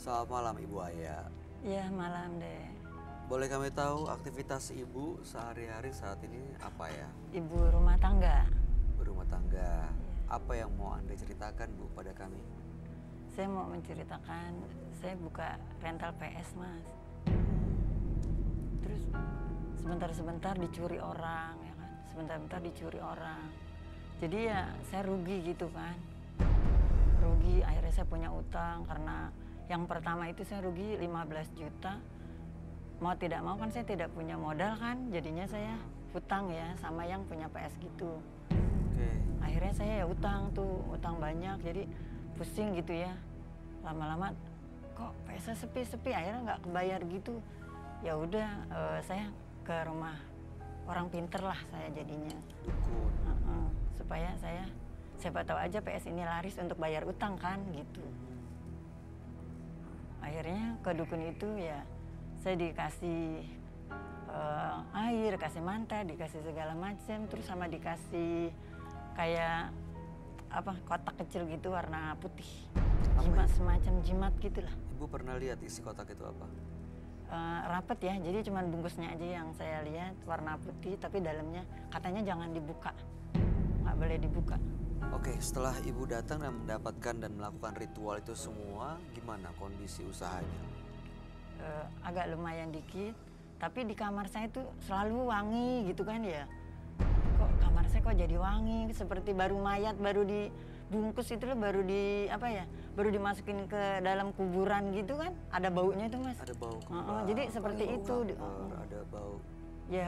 Selamat malam Ibu Aya. Iya malam deh. Boleh kami tahu aktivitas Ibu sehari-hari saat ini apa ya? Ibu rumah tangga. Berumah tangga. Apa yang mau Anda ceritakan Bu pada kami? Saya mau menceritakan, saya buka rental PS Mas. Terus sebentar-sebentar dicuri orang ya kan. Sebentar-sebentar dicuri orang. Jadi ya saya rugi gitu kan. Rugi, akhirnya saya punya utang karena yang pertama itu saya rugi 15 juta. Mau tidak mau kan saya tidak punya modal kan, jadinya saya hutang ya sama yang punya PS gitu. Akhirnya saya ya utang tuh, utang banyak, jadi pusing gitu ya. Lama-lama kok PS sepi-sepi, akhirnya nggak kebayar gitu. Ya udah saya ke rumah orang pinter lah saya jadinya. Supaya saya siapa tahu aja PS ini laris untuk bayar utang kan gitu. Akhirnya ke dukun itu ya saya dikasih air, kasih manta, dikasih segala macam, terus sama dikasih kayak apa kotak kecil gitu warna putih, jimat semacam jimat gitulah. Ibu pernah lihat isi kotak itu apa? Rapet ya, jadi cuma bungkusnya aja yang saya lihat warna putih, tapi dalamnya katanya jangan dibuka, nggak boleh dibuka. Oke, setelah Ibu datang dan mendapatkan dan melakukan ritual itu semua, gimana kondisi usahanya? Agak lumayan dikit, tapi di kamar saya tuh selalu wangi gitu kan ya. Kok kamar saya kok jadi wangi, seperti baru mayat, baru dibungkus itu loh, baru di apa ya, baru dimasukin ke dalam kuburan gitu kan, ada baunya itu Mas. Ada bau kembang. Jadi seperti itu. Ada bau. Ya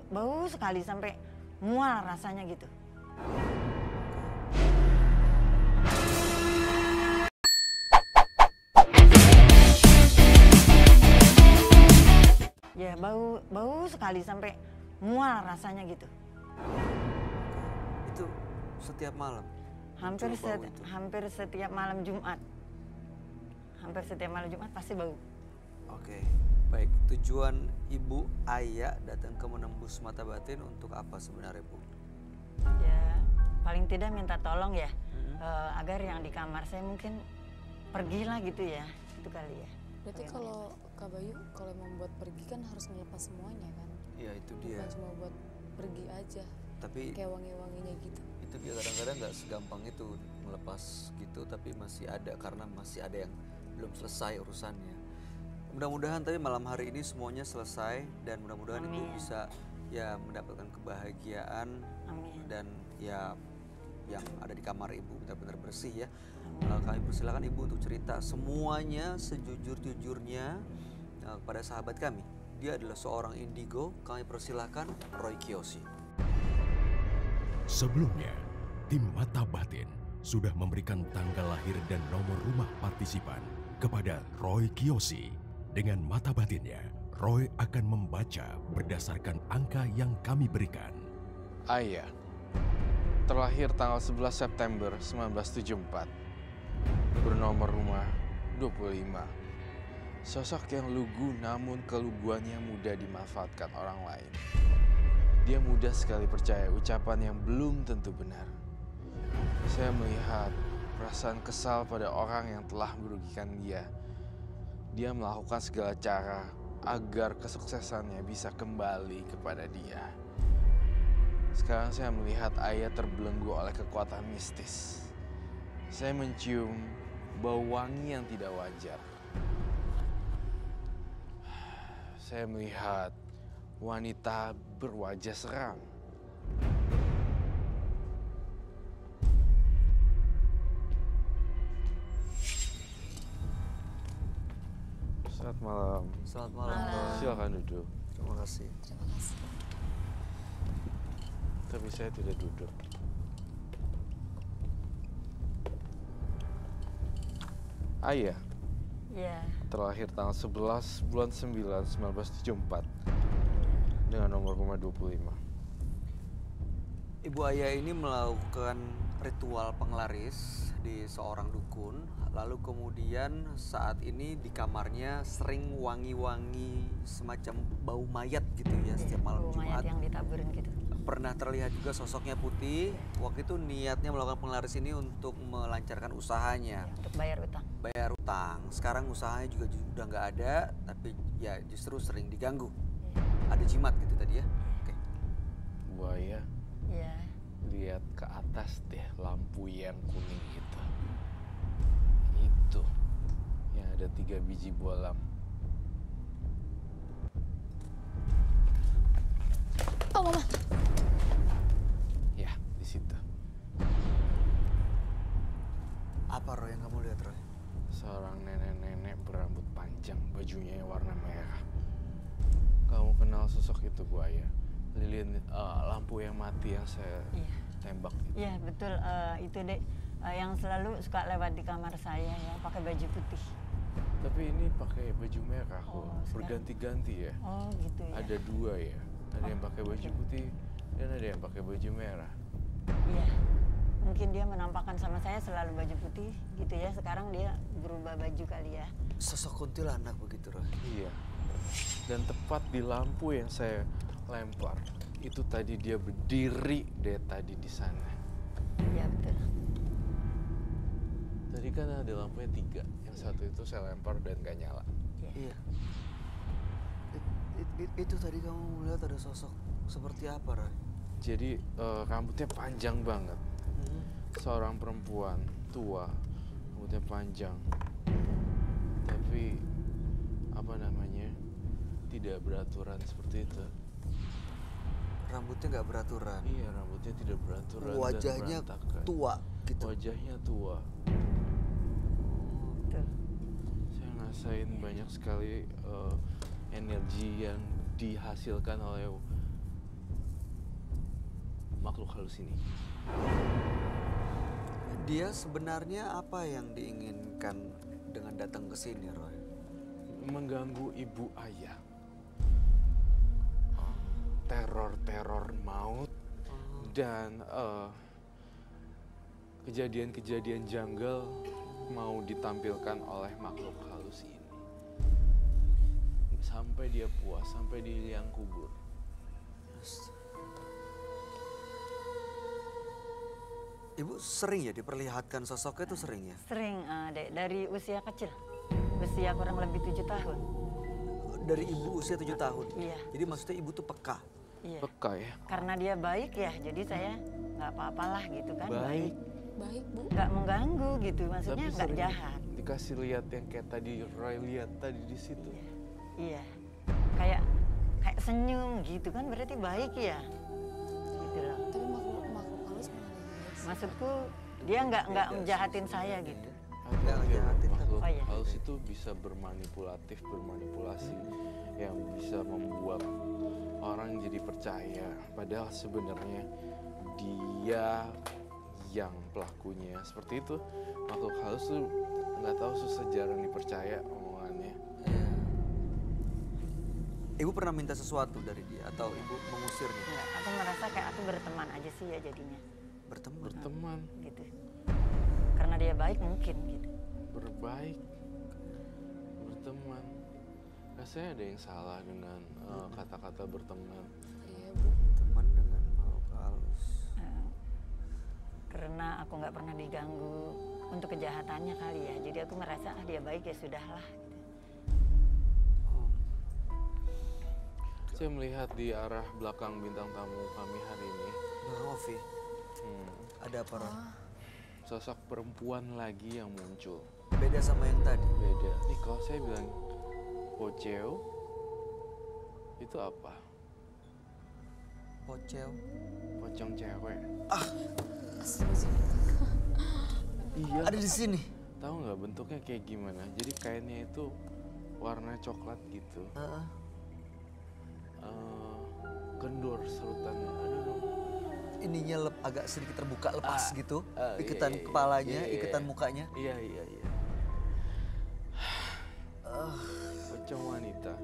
bau sekali sampai mual rasanya gitu. Ya bau sekali sampai mual rasanya gitu. Itu setiap malam? Hampir setiap malam Jumat. Hampir setiap malam Jumat pasti bau. Oke, baik. Tujuan Ibu Aya datang ke Menembus Mata Batin untuk apa sebenarnya Bu? Ya paling tidak minta tolong ya, agar yang di kamar saya mungkin pergilah gitu ya, itu kali ya. Berarti kalau Kak Bayu kalau mau buat pergi kan harus ngelepas semuanya kan? Iya itu dia. Bukan cuma buat pergi aja. Tapi kayak wangi-wanginya gitu. itu dia kadang-kadang nggak segampang itu melepas gitu, tapi masih ada karena masih ada yang belum selesai urusannya. Mudah-mudahan tapi malam hari ini semuanya selesai dan mudah-mudahan Ibu bisa ya mendapatkan kebahagiaan. Dan ya yang ada di kamar Ibu benar-benar bersih ya. Kami persilakan Ibu untuk cerita semuanya sejujur-jujurnya kepada sahabat kami. Dia adalah seorang indigo. Kami persilakan Roy Kiyoshi. Sebelumnya, tim Mata Batin sudah memberikan tanggal lahir dan nomor rumah partisipan kepada Roy Kiyoshi. Dengan mata batinnya, Roy akan membaca berdasarkan angka yang kami berikan. Ayah, terlahir tanggal 11 September 1974, bernomor rumah 25. Sosok yang lugu namun keluguannya mudah dimanfaatkan orang lain. Dia mudah sekali percaya ucapan yang belum tentu benar. Saya melihat perasaan kesal pada orang yang telah merugikan dia. Dia melakukan segala cara agar kesuksesannya bisa kembali kepada dia. Sekarang saya melihat ayah terbelenggu oleh kekuatan mistis. Saya mencium bau wangi yang tidak wajar. Saya melihat wanita berwajah seram. Selamat malam. Selamat malam. Silakan duduk. Terima kasih. Terima kasih. Tapi saya tidak duduk. Ayah. Iya. Terlahir tanggal 11 bulan 9 1974 dengan nomor rumah 25. Ibu ayah ini melakukan ritual penglaris di seorang dukun, lalu kemudian saat ini di kamarnya sering wangi-wangi semacam bau mayat gitu ya setiap malam Bau mayat Jumat. yang ditaburin gitu. Pernah terlihat juga sosoknya putih. Waktu itu niatnya melakukan penglaris ini untuk melancarkan usahanya. Untuk bayar utang. Bayar utang. Sekarang usahanya juga udah nggak ada, tapi ya justru sering diganggu. Ada jimat gitu tadi ya. Oke. Buaya. Iya. Lihat ke atas deh lampu yang kuning itu. Itu yang ada 3 biji bolam. Oh, Mama. Ya, di situ. Apa Roy yang kamu lihat Roy? Seorang nenek-nenek berambut panjang, bajunya yang warna merah. Kamu kenal sosok itu, Buaya? Lilin lampu yang mati yang saya tembak itu. Iya, betul. Itu dek yang selalu suka lewat di kamar saya ya, pakai baju putih. Tapi ini pakai baju merah kok, berganti-ganti ya. Oh, gitu ya. Ada 2 ya. Ada yang pakai baju putih dan ada yang pakai baju merah. Iya. Mungkin dia menampakkan sama saya selalu baju putih gitu ya. Sekarang dia berubah baju kali ya. Sosok kuntilanak begitu Roy? Iya. Dan tepat di lampu yang saya lempar, itu tadi dia berdiri deh tadi di sana. Iya betul. Tadi kan ada lampunya 3, yang satu itu saya lempar dan gak nyala. Iya. Itu tadi kamu lihat ada sosok seperti apa Roy? Jadi rambutnya panjang banget. Seorang perempuan tua, rambutnya panjang. Tapi apa namanya? Tidak beraturan seperti itu. Rambutnya nggak beraturan. Iya, rambutnya tidak beraturan. Wajahnya dan berantakan. tua gitu. Wajahnya tua. Saya ngerasain banyak sekali energi yang dihasilkan oleh makhluk halus ini. Dia sebenarnya apa yang diinginkan dengan datang ke sini, Roy? Mengganggu ibu ayah. Teror-teror maut dan kejadian-kejadian janggal mau ditampilkan oleh makhluk halus ini. Sampai dia puas, sampai di liang kubur. Ibu sering ya diperlihatkan sosoknya itu sering ya? Sering, Dek. Dari usia kecil. Usia kurang lebih 7 tahun. Dari ibu usia 7 tahun? Iya. Jadi maksudnya ibu tuh peka? Iya. Peka ya. Karena dia baik ya, jadi saya nggak apa-apalah gitu kan. Baik. Baik, Bu. Nggak mengganggu gitu, maksudnya Tapi nggak sering jahat. dikasih lihat yang kayak tadi Roy lihat tadi di situ. Iya, kayak senyum gitu kan berarti baik ya. Gitu loh. Tapi makhluk halus mana lagi baik sih? Maksudku dia nggak menjahatin saya gitu. Makhluk Oh, iya. halus itu bisa bermanipulasi yang bisa membuat orang jadi percaya. Padahal sebenarnya dia yang pelakunya. Seperti itu, makhluk halus tuh nggak tahu susah jarang dipercaya omongannya. Ibu pernah minta sesuatu dari dia atau ibu mengusirnya? Nggak, aku merasa kayak aku berteman aja sih ya jadinya. Berteman. Gitu. Karena dia baik mungkin gitu. Berbaik, berteman. Rasanya ada yang salah dengan kata-kata berteman. Iya, Bu. Teman dengan makhluk halus. Karena aku nggak pernah diganggu untuk kejahatannya kali ya. Jadi aku merasa dia baik ya sudahlah. Saya melihat di arah belakang bintang tamu kami hari ini. Bang Ovi, ada apa, Ron? Sosok perempuan lagi yang muncul. Beda sama yang tadi? Beda. Nih kalau saya bilang poceo, itu apa? Poceo? Pocong cewek. Iya. Ada di sini. Tahu nggak bentuknya kayak gimana? Jadi kainnya itu warna coklat gitu. Kendor serutannya. Aduh. Ininya agak sedikit terbuka lepas gitu. Iya, Iketan iya, kepalanya, iya. iketan mukanya. Iya. Pocong wanita.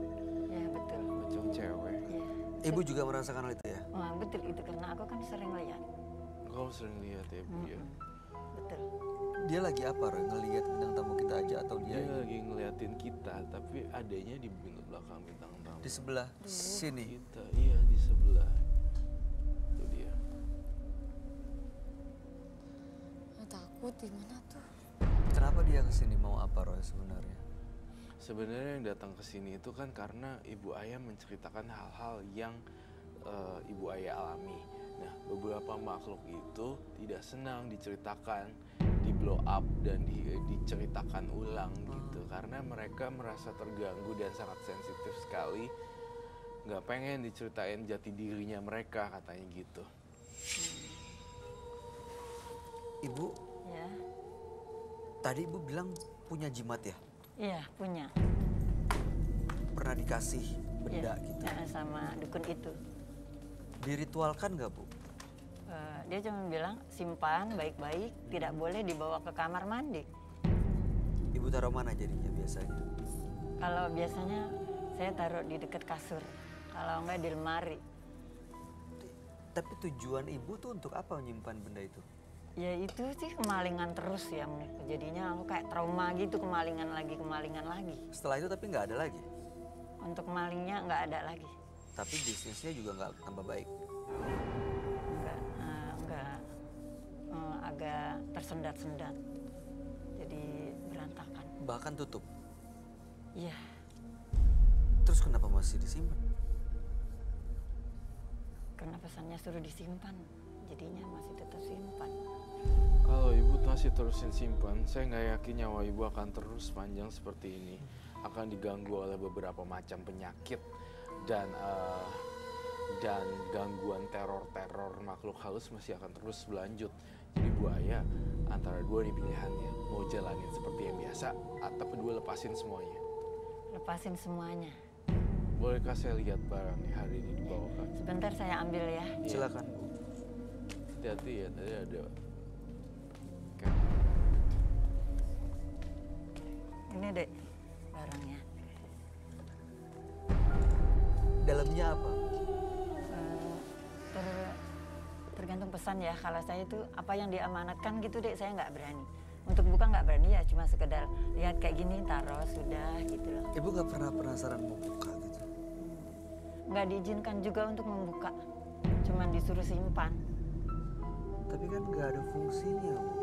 Ya betul. Pocong cewek. Ibu juga merasakan hal itu ya? Wah, betul itu karena aku kan sering lihat. Kau sering lihat ya, Bu ya? Betul. Dia lagi apa, Roy? Ngelihat bintang tamu kita aja atau dia? Dia lagi ngeliatin kita, tapi adanya di belakang bintang tamu. Di sebelah sini? Kita, iya di sebelah. Itu dia. Takut di mana tuh? Kenapa dia kesini? Mau apa, Roy, sebenarnya? Sebenarnya yang datang ke sini itu kan karena Ibu Ayah menceritakan hal-hal yang Ibu Ayah alami. Nah, beberapa makhluk itu tidak senang diceritakan, di blow up dan diceritakan ulang gitu, karena mereka merasa terganggu dan sangat sensitif sekali. Nggak pengen diceritain jati dirinya mereka, katanya gitu. Ibu, Ya. tadi Ibu bilang punya jimat ya? Iya, punya. Pernah dikasih benda Iya, gitu? sama dukun itu. Diritualkan nggak, Bu? Dia cuma bilang simpan baik-baik, tidak boleh dibawa ke kamar mandi. Ibu taruh mana jadinya biasanya? Kalau biasanya saya taruh di dekat kasur, kalau enggak di lemari. Tapi tujuan Ibu tuh untuk apa menyimpan benda itu? Ya itu sih kemalingan terus ya, jadinya aku kayak trauma gitu, kemalingan lagi. Setelah itu tapi nggak ada lagi? Untuk malingnya nggak ada lagi. Tapi bisnisnya juga nggak tambah baik? Enggak, agak tersendat-sendat, jadi berantakan. Bahkan tutup? Iya. Terus kenapa masih disimpan? Karena pesannya suruh disimpan, jadinya masih tetap simpan. Kalau Ibu masih terusin simpan, saya nggak yakin nyawa Ibu akan terus panjang seperti ini. Akan diganggu oleh beberapa macam penyakit dan gangguan teror makhluk halus masih akan terus berlanjut. Jadi Bu Ayah antara dua nih pilihannya, mau jalanin seperti yang biasa atau kedua lepasin semuanya. Lepasin semuanya. Bolehkah saya lihat barangnya hari ini dibawakan? Sebentar saya ambil ya. Silakan, Bu. Hati-hati ya, tadi ada. Ini dek barangnya. Dalamnya apa? Tergantung pesan ya. Kalau saya itu apa yang diamanatkan gitu dek, saya nggak berani. Untuk buka nggak berani ya, cuma sekedar lihat kayak gini, taruh sudah gitu loh. Ibu nggak pernah penasaran mau buka gitu? Nggak diizinkan juga untuk membuka, cuman disuruh simpan. Tapi kan nggak ada fungsinya, Bu.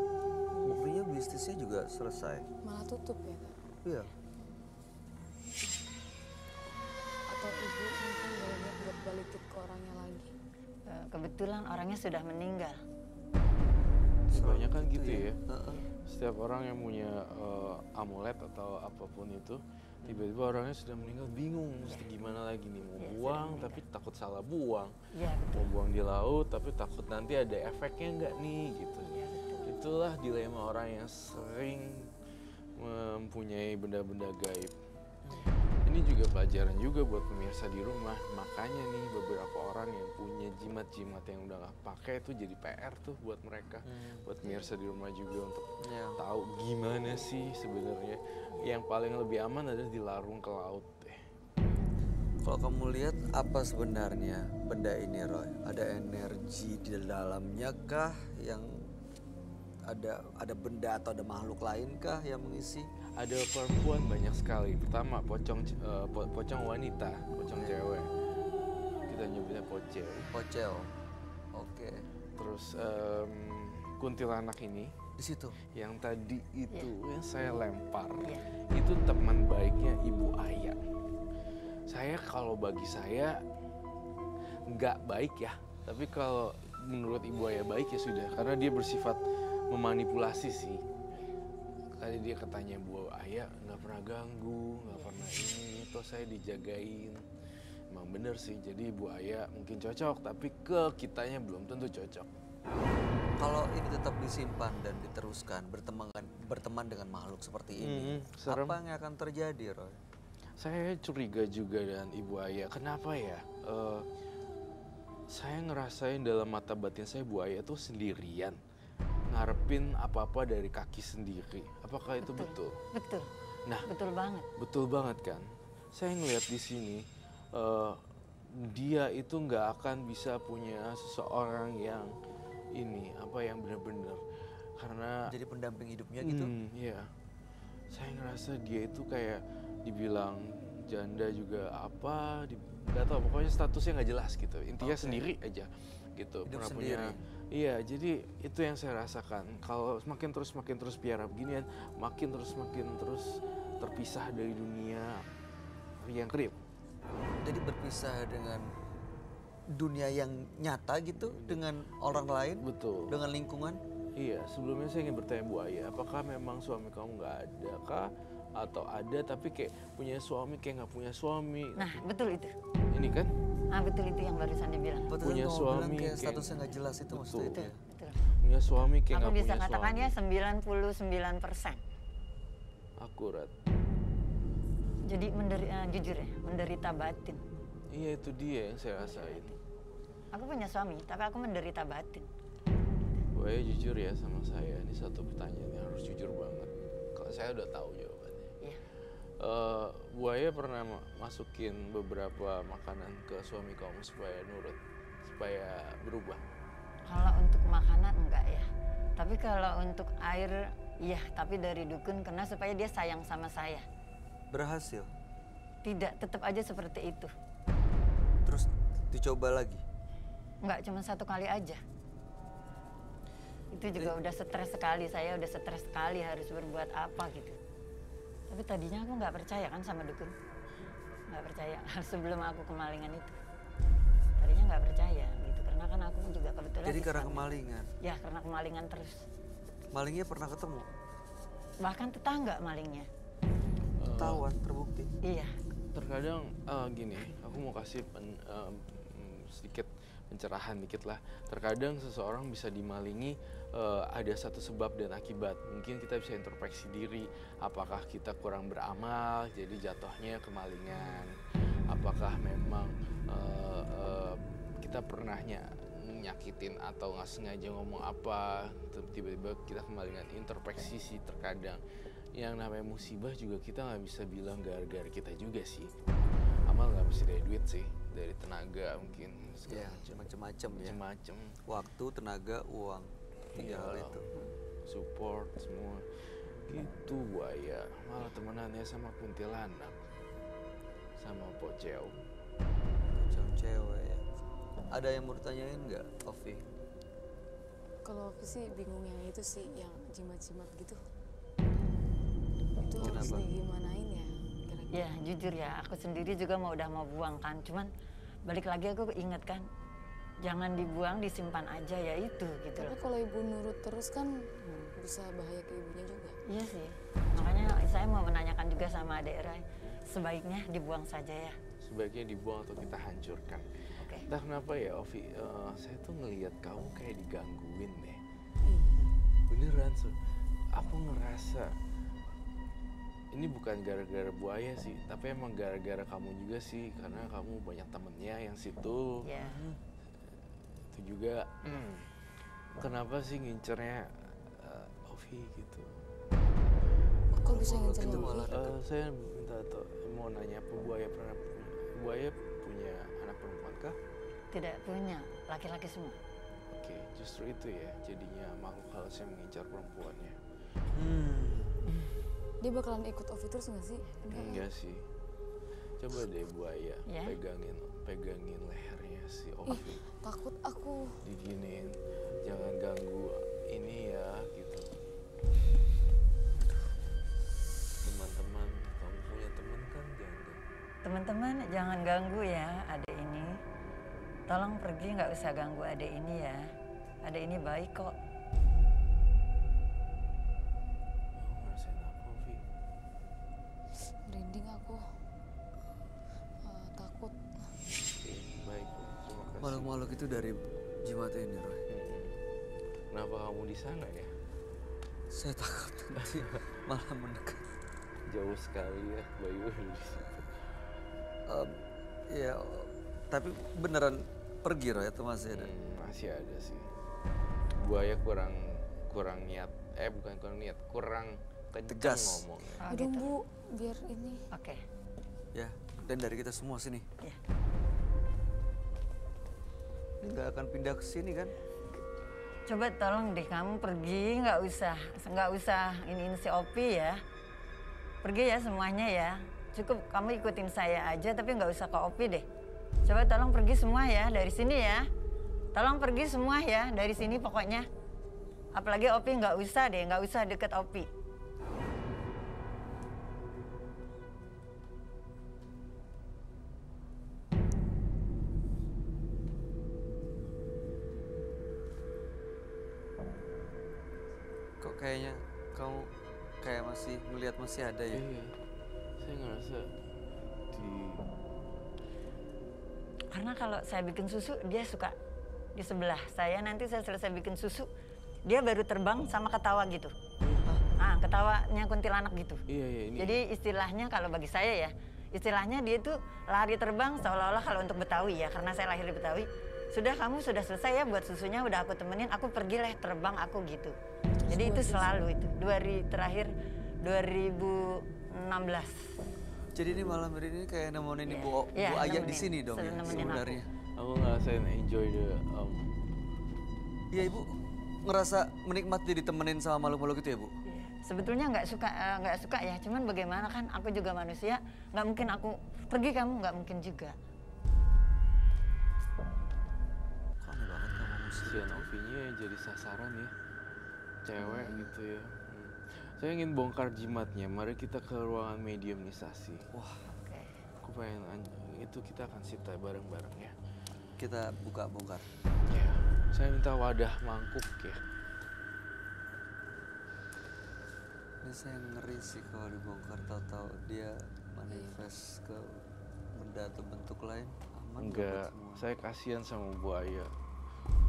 Buktinya bisnisnya juga selesai. Malah tutup ya, Kak? Iya. atau ibu mungkin boleh niat buat balikin ke orangnya lagi? Kebetulan orangnya sudah meninggal. Kebanyakan gitu ya. Setiap orang yang punya amulet atau apapun itu, tiba-tiba orangnya sudah meninggal, bingung mesti gimana lagi nih, mau buang tapi takut salah buang, mau buang di laut tapi takut nanti ada efeknya nggak nih gitu. Itulah dilema orang yang sering mempunyai benda-benda gaib. Ini juga pelajaran juga buat pemirsa di rumah. Makanya nih beberapa orang yang punya jimat-jimat yang udah gak pakai itu jadi PR tuh buat mereka. Buat pemirsa di rumah juga untuk tahu gimana sih sebenarnya. Yang paling lebih aman adalah dilarung ke laut deh. Kalau kamu lihat apa sebenarnya benda ini, Roy? Ada energi di dalamnya kah yang ada benda atau ada makhluk lain kah yang mengisi? Ada perempuan banyak sekali. Pertama pocong wanita, pocong cewek. Kita nyebutnya pocel. Pocel. Oke. Terus kuntilanak ini di situ. Yang tadi itu yang saya lempar. Itu teman baiknya Ibu Aya. Saya kalau bagi saya nggak baik ya. Tapi kalau menurut Ibu Aya baik ya sudah, karena dia bersifat memanipulasi sih. Tadi dia katanya Bu Aya nggak pernah ganggu, nggak pernah ini, toh saya dijagain. Emang bener sih, jadi Bu Aya mungkin cocok, tapi ke kitanya belum tentu cocok. Kalau ini tetap disimpan dan diteruskan, berteman dengan makhluk seperti ini, apa yang akan terjadi, Roy? Saya curiga juga dengan Ibu Aya. Kenapa ya? Saya ngerasain dalam mata batin saya Bu Aya tuh sendirian. Ngarepin apa-apa dari kaki sendiri. Apakah itu betul? Betul. Nah, betul banget. Betul banget kan? Saya ngelihat di sini dia itu nggak akan bisa punya seseorang yang ini yang benar-benar, karena jadi pendamping hidupnya gitu. Iya. Saya ngerasa dia itu kayak dibilang janda juga apa, nggak tahu, pokoknya statusnya nggak jelas gitu. Intinya sendiri aja gitu. Hidup pernah sendiri. punya. Iya, jadi itu yang saya rasakan. Kalau makin terus piara beginian, makin terus terpisah dari dunia yang kerip. Jadi berpisah dengan dunia yang nyata gitu, dengan orang lain, betul, dengan lingkungan. Iya, sebelumnya saya ingin bertanya Bu Aya, apakah memang suami kamu nggak ada kah? Atau ada tapi kayak punya suami kayak nggak punya suami? Nah, betul itu. Ini kan? Betul itu yang barusan dibilang. Punya suami kayak statusnya nggak jelas itu maksudnya itu ya? Betul. Punya suami kayak nggak punya suami. Aku bisa katakan ya 99%. Akurat. Jadi jujur ya, menderita batin. Iya, itu dia yang saya rasain. Aku punya suami, tapi aku menderita batin. Bu Aya jujur ya sama saya, ini satu pertanyaan yang harus jujur banget. Kalau saya udah tahu jawabannya. Iya. Bu Aya pernah masukin beberapa makanan ke suami kamu supaya nurut, supaya berubah? Kalau untuk makanan enggak ya. Tapi kalau untuk air, iya. Tapi dari dukun karena supaya dia sayang sama saya. Berhasil? Tidak, tetap aja seperti itu. Terus dicoba lagi? Enggak, cuma satu kali aja. Itu juga udah stres sekali, saya udah stres sekali harus berbuat apa gitu. Tapi tadinya aku nggak percaya kan sama dukun. Nggak percaya sebelum aku kemalingan itu. Tadinya nggak percaya gitu, karena kan aku juga kebetulan. Jadi karena kemalingan? Ya, karena kemalingan terus. Malingnya pernah ketemu? Bahkan tetangga malingnya. Ketahuan, terbukti? Iya. Terkadang gini, aku mau kasih sedikit pencerahan dikit lah. Terkadang seseorang bisa dimalingi ada satu sebab dan akibat. Mungkin kita bisa introspeksi diri, apakah kita kurang beramal jadi jatuhnya kemalingan, apakah memang kita pernah nyakitin atau nggak sengaja ngomong apa, tiba-tiba kita kemalingan. Introspeksi sih terkadang. Yang namanya musibah juga kita nggak bisa bilang gara-gara kita juga sih. Amal nggak mesti dari duit sih, dari tenaga mungkin segala macam-macam ya. Macam-macam. Waktu, tenaga, uang, tiga hal itu. Support semua. Gitu Bu Aya. Malah temenannya sama kuntilanak, sama pocel. Pocel cewek ya. Ada yang mau ditanyain nggak, Ovi? Kalau aku sih bingung yang itu sih, yang jimat-jimat gitu. Itu harus Kenapa? digimanain ya, kira-kira. Ya jujur ya, aku sendiri juga udah mau buang kan, cuman balik lagi aku inget kan, jangan dibuang, disimpan aja ya itu gitu Tapi loh. kalau ibu nurut terus kan bisa bahaya ke ibunya juga. Iya sih, makanya saya mau menanyakan juga sama adik Rai, sebaiknya dibuang saja ya. Sebaiknya dibuang atau kita hancurkan. Oke. Entah kenapa ya Ovi, saya tuh ngelihat kamu kayak digangguin deh. Beneran, aku ngerasa ini bukan gara-gara buaya sih, tapi emang gara-gara kamu juga sih, karena kamu banyak temennya yang situ. Iya. Itu juga, kenapa sih ngincernya Ovi gitu? Kok bisa ngincer Ovi? Saya mau nanya, apa buaya punya anak perempuan kah? Tidak punya, laki-laki semua. Oke, justru itu ya, jadinya makhluk halus yang mengincar perempuannya. Dia bakalan ikut Ovi terus nggak sih? Enggak sih. Coba deh buaya, Ya? pegangin lehernya si Ovi. Takut aku. Diginiin, jangan ganggu ini ya, gitu. Teman-teman, kamu punya teman kan, jangan ganggu. Teman-teman jangan ganggu ya adik ini. Tolong pergi, nggak usah ganggu adik ini ya. Adik ini baik kok. Ngerasain apa, Ovi? Merinding aku. Takut. Baik, terima kasih. Makhluk-makhluk itu dari jimat ini, Roy. Kenapa kamu di sana ya? Saya takut nanti malah mendekat. Jauh sekali ya, Bayu di situ. Ya, tapi beneran pergi Roy atau masih ada? Masih ada sih. Buaya kurang niat, bukan kurang niat, kurang kencang Tegas. ngomongnya. Aduh Bu, biar ini. Oke. Ya, dan dari kita semua sini. Ya. Ini nggak akan pindah ke sini kan? Coba tolong deh kamu pergi, nggak usah ini si Opi ya. Pergi ya semuanya ya. Cukup kamu ikutin saya aja, tapi nggak usah ke Opi deh. Coba tolong pergi semua ya dari sini ya. Tolong pergi semua ya dari sini pokoknya. Apalagi Opi nggak usah deket Opi. Kok kayaknya kamu kayak masih melihat masih ada ya? Iya, saya ngerasa Karena kalau saya bikin susu, dia suka di sebelah saya. Nanti saya selesai bikin susu, dia baru terbang sama ketawa gitu. Ketawanya kuntilanak gitu. Iya, ini. Jadi istilahnya kalau bagi saya ya, istilahnya dia tuh lari terbang seolah-olah kalau untuk Betawi ya, karena saya lahir di Betawi. Kamu sudah selesai ya buat susunya, udah aku temenin, aku pergi lah terbang aku gitu. Jadi itu selalu itu. Terakhir 2016. Jadi ini malam hari ini kayak nemenin Bu Ayah di sini dong ya sebenarnya. Aku ngerasain enjoy the Iya Ibu ngerasa menikmati ditemenin sama makhluk-makhluk itu ya Bu? Sebetulnya nggak suka ya, cuman bagaimana kan aku juga manusia, nggak mungkin aku pergi kamu nggak mungkin juga. Aneh banget kamu Kasian Ovinya yang jadi sasaran ya, cewek gitu ya. Saya ingin bongkar jimatnya, mari kita ke ruangan mediumisasi. Wah, aku pengen itu kita akan sita bareng-bareng ya. Kita bongkar. Ya, saya minta wadah mangkuk ya. Ini saya ngeri sih kalau dibongkar, tahu-tahu dia manifest ke benda atau bentuk lain. Aman Enggak, saya kasihan sama buaya.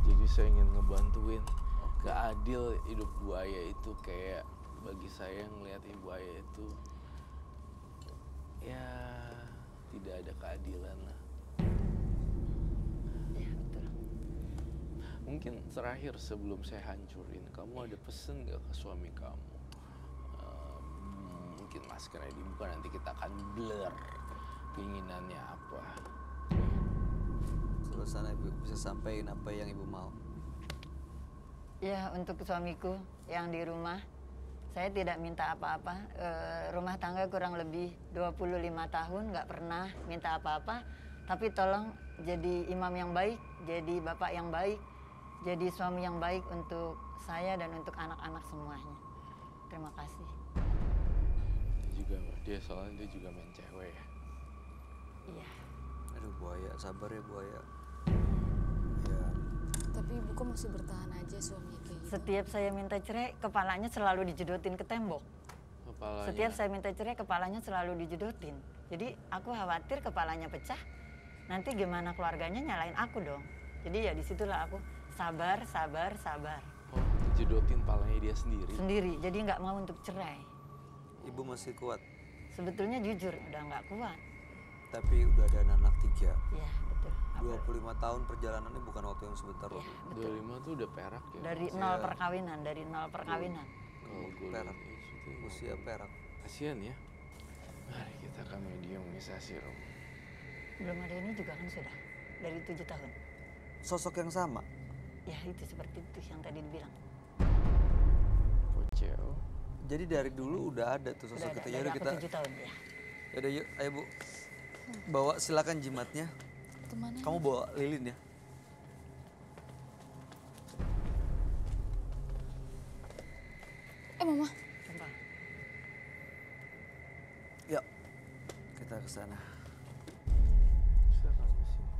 Jadi saya ingin ngebantuin. Gak adil hidup buaya itu, kayak bagi saya ngelihat buaya itu ya tidak ada keadilan lah. Ya betul. Mungkin terakhir sebelum saya hancurin, kamu ada pesen gak ke suami kamu? Mungkin maskernya dibuka, nanti kita akan blur keinginannya apa. Seluruh sana Ibu bisa sampaikan apa yang Ibu mau. Ya untuk suamiku yang di rumah, saya tidak minta apa-apa. Rumah tangga kurang lebih 25 tahun, nggak pernah minta apa-apa. Tapi tolong jadi imam yang baik, jadi bapak yang baik, jadi suami yang baik untuk saya dan untuk anak-anak semuanya. Terima kasih. Dia soalnya dia juga main cewek ya. Iya. Aduh buaya, sabar ya buaya. Tapi ibu kok masih bertahan aja suaminya kayak gitu? Setiap saya minta cerai, kepalanya selalu dijedotin ke tembok. Kepalanya. Setiap saya minta cerai, kepalanya selalu dijedotin. Jadi aku khawatir kepalanya pecah, nanti gimana keluarganya nyalain aku dong. Jadi ya disitulah aku sabar. Oh, dijedotin palanya dia sendiri? Sendiri, jadi nggak mau untuk cerai. Ibu masih kuat? Sebetulnya jujur, udah nggak kuat. Tapi udah ada anak 3. Iya, betul. 25 tahun perjalanannya bukan waktu yang sebentar loh. 25 tuh udah perak ya? Dari nol perkawinan, Kalau gue perak, usia perak. Kasian ya. Mari kita ke mediumisasi, Rom. Belum ada ini juga kan sudah, dari 7 tahun. Sosok yang sama? Ya itu seperti itu yang tadi dibilang. Kocel. Jadi dari dulu udah ada tuh sosok itu. Dari aku 7 tahun ya. Yaudah yuk, ayo Bu. Bawa silakan jimatnya. Kemana? Kamu bawa lilin ya. Mama. Coba. Yuk, kita ke sana. Silakan ke sini.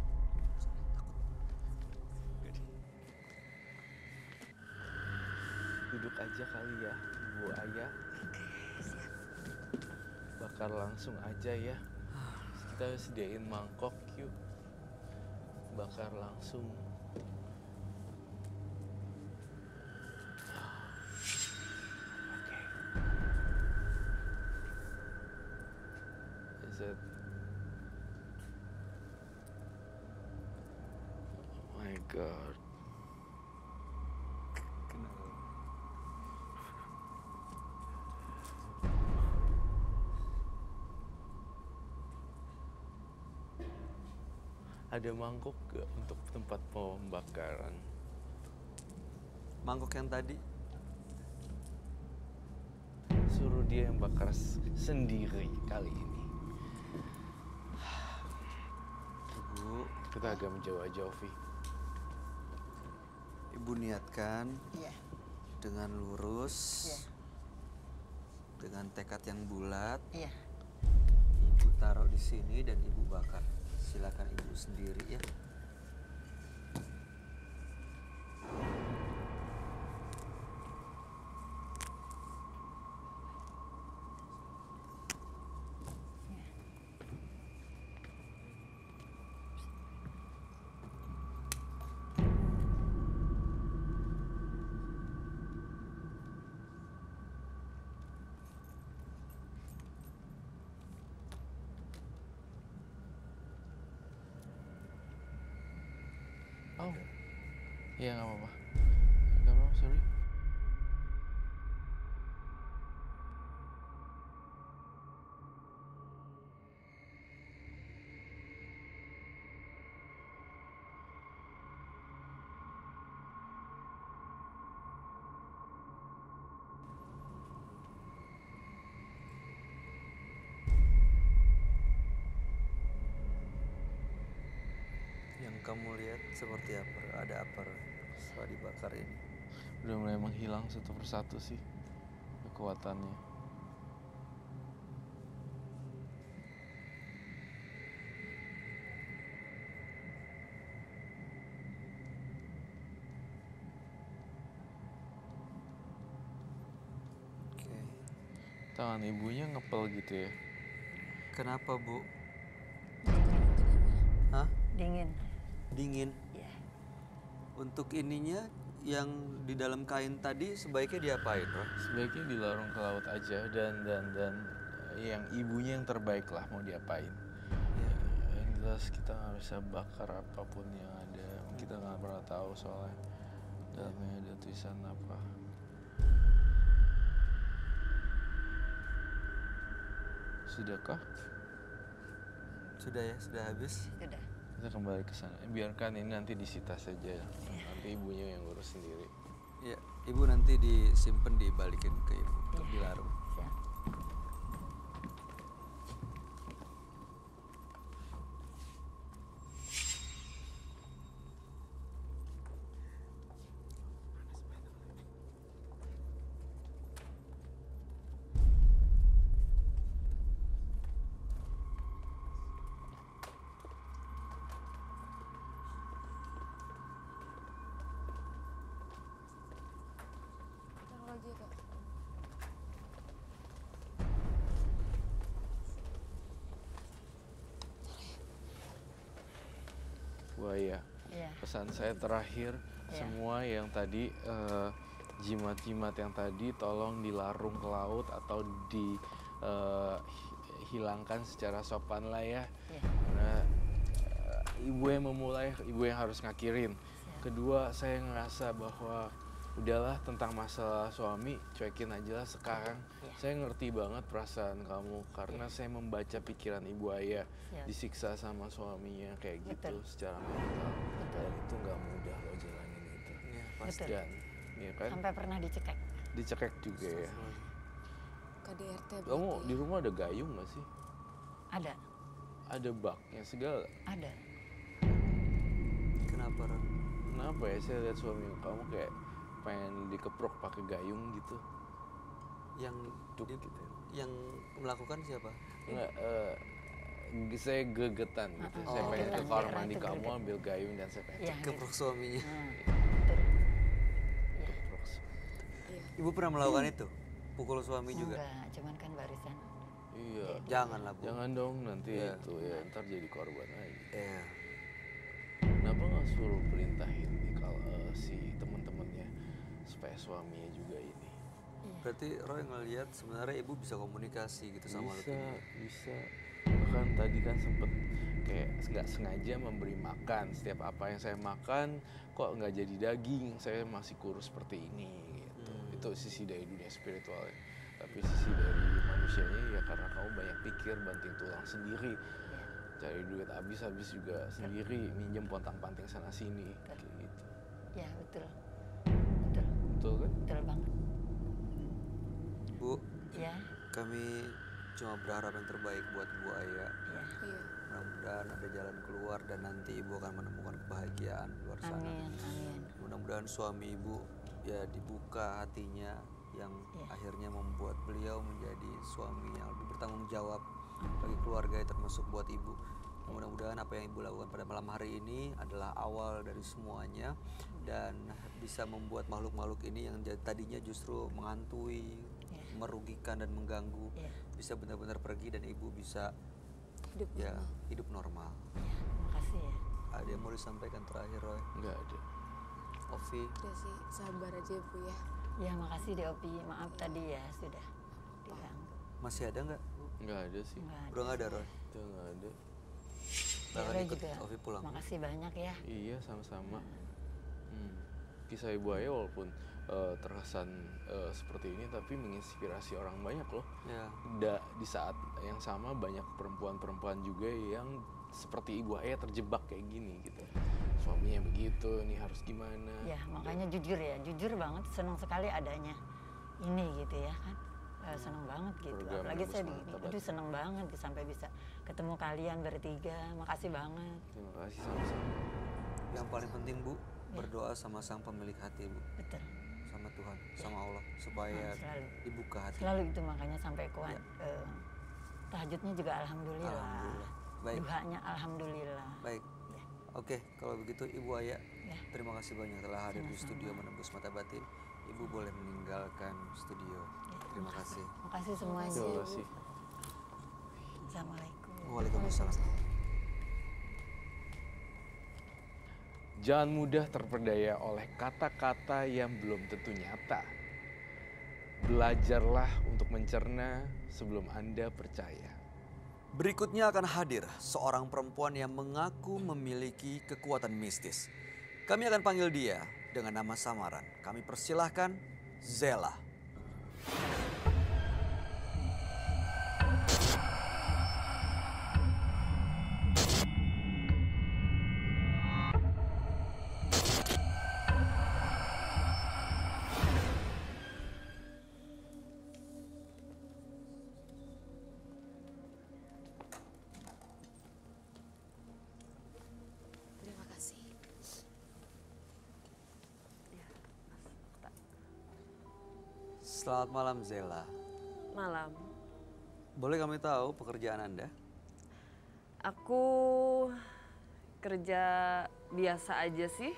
Duduk aja kali ya, Ibu Ayah. Bakar langsung aja ya. Kita sediain mangkok yuk. Bakar langsung. Oke. Is it? Oh my God. Ada mangkok gak untuk tempat pembakaran? Mangkok yang tadi? Suruh dia yang bakar sendiri kali ini. Ibu. Kita agak menjauh-jauh, Vi. Ibu niatkan. Iya. Dengan lurus. Iya. Dengan tekad yang bulat. Iya. Ibu taruh di sini dan ibu bakar. Silakan ibu sendiri ya. Oh, iya nggak apa-apa. Nggak apa-apa, sorry. Yang kamu lihat seperti apa? Ada apa setelah dibakar ini? Udah mulai menghilang satu persatu sih kekuatannya. Oke. Tangan ibunya ngepel gitu ya. Kenapa, Bu? Hah? Dingin. Dingin? Iya. Untuk ininya yang di dalam kain tadi sebaiknya diapain, Roh? Sebaiknya dilarung ke laut aja dan yang ibunya yang terbaik lah mau diapain. Ya, yang jelas kita nggak bisa bakar apapun yang ada. Kita nggak pernah tahu soalnya dalamnya ada tulisan apa. Sudahkah? Sudah ya, sudah habis. Sudah. Kita kembali ke sana. Biarkan ini nanti disita saja. Nanti ibunya yang ngurus sendiri. Ya, ibu nanti disimpan dibalikin ke ibu untuk dilarung. Siap. Buaya. Iya. Pesan saya terakhir, semua yang tadi jimat-jimat yang tadi tolong dilarung ke laut atau dihilangkan secara sopan lah ya. Karena ibu yang memulai, ibu yang harus ngakhirin. Kedua, saya ngerasa bahwa udahlah tentang masalah suami, cuekin aja lah sekarang. Saya ngerti banget perasaan kamu karena saya membaca pikiran ibu ayah disiksa sama suaminya kayak gitu secara mental. Dan itu nggak mudah loh jalanin itu. Pastian, ya kan? Sampai pernah dicekek. Dicekek juga ya. KDRT. Kamu di rumah ada gayung nggak sih? Ada. Ada baknya segala. Ada. Kenapa, Ron? Kenapa ya saya lihat suami kamu kayak pengen dikeprok pakai gayung gitu? Yang gitu. Yang melakukan siapa? Enggak, saya gegetan gitu. Saya pengen ke kamar mandi kamu ambil gayung dan saya pengen keprok suaminya. Iya. Ibu pernah melakukan itu? Pukul suami juga? Enggak, cuman kan barisan. Iya. Janganlah, Bu. Jangan dong nanti itu ya ntar jadi korban lagi. Iya. Kenapa nggak suruh perintahin nih kalau si teman-temannya supaya suaminya juga ini? Berarti Roy ngelihat sebenarnya ibu bisa komunikasi gitu sama Lutfi. Bisa. Bahkan tadi kan sempet kayak nggak sengaja memberi makan. Setiap apa yang saya makan kok nggak jadi daging, saya masih kurus seperti ini gitu. Itu sisi dari dunia spiritualnya. Tapi sisi dari manusianya ya karena kamu banyak pikir, banting tulang sendiri. Cari duit habis juga sendiri, minjem pontang-panting sana sini kayak gitu. Ya, betul. Betul kan? Betul banget. Bu, ya. Kami cuma berharap yang terbaik buat Bu Aya. Mudah-mudahan ada jalan keluar dan nanti ibu akan menemukan kebahagiaan di luar sana. Amin. Mudah-mudahan suami ibu ya dibuka hatinya yang akhirnya membuat beliau menjadi suami yang lebih bertanggung jawab bagi keluarga termasuk buat ibu. Mudah-mudahan apa yang ibu lakukan pada malam hari ini adalah awal dari semuanya dan bisa membuat makhluk-makhluk ini yang tadinya justru menghantui, merugikan dan mengganggu bisa benar-benar pergi dan ibu bisa hidup normal. Makasih ya. Ada yang mau disampaikan terakhir, Roy? Enggak ada. Ovi? Udah sih, sabar aja Bu ya. Ya makasih deh Opi, maaf tadi ya sudah diganggu. Masih ada nggak? Nggak ada sih. Udah nggak ada, Roy? Udah nggak ada. Bahkan ikut juga. Ovi pulang. Makasih banyak ya. Iya, sama-sama. Kisah Ibu Aya walaupun terkesan seperti ini tapi menginspirasi orang banyak loh. Di saat yang sama banyak perempuan-perempuan juga yang seperti Ibu Aya terjebak kayak gini gitu. Suaminya begitu, ini harus gimana? Ya makanya jujur ya, jujur banget, senang sekali adanya ini gitu ya kan. Senang banget gitu. Program Apalagi saya Mata senang banget sampai bisa ketemu kalian bertiga. Makasih banget. Terima kasih sama-sama. Yang paling penting Bu, berdoa sama Sang Pemilik hati Bu. Betul. Sama Tuhan, sama Allah supaya dibuka hati. Selalu itu makanya sampai kuat. Tahajudnya juga alhamdulillah. Baik. Duhanya alhamdulillah. Baik. Oke, kalau begitu Ibu Aya, terima kasih banyak telah hadir di studio Menembus Mata Batin. Ibu boleh meninggalkan studio. Terima kasih. Terima kasih semuanya. Terima kasih. Assalamualaikum. Waalaikumsalam. Jangan mudah terperdaya oleh kata-kata yang belum tentu nyata. Belajarlah untuk mencerna sebelum Anda percaya. Berikutnya akan hadir seorang perempuan yang mengaku memiliki kekuatan mistis. Kami akan panggil dia dengan nama samaran. Kami persilahkan Zela. Terima kasih. Selamat malam Zela. Malam. Boleh kami tahu pekerjaan Anda? Aku kerja biasa aja sih.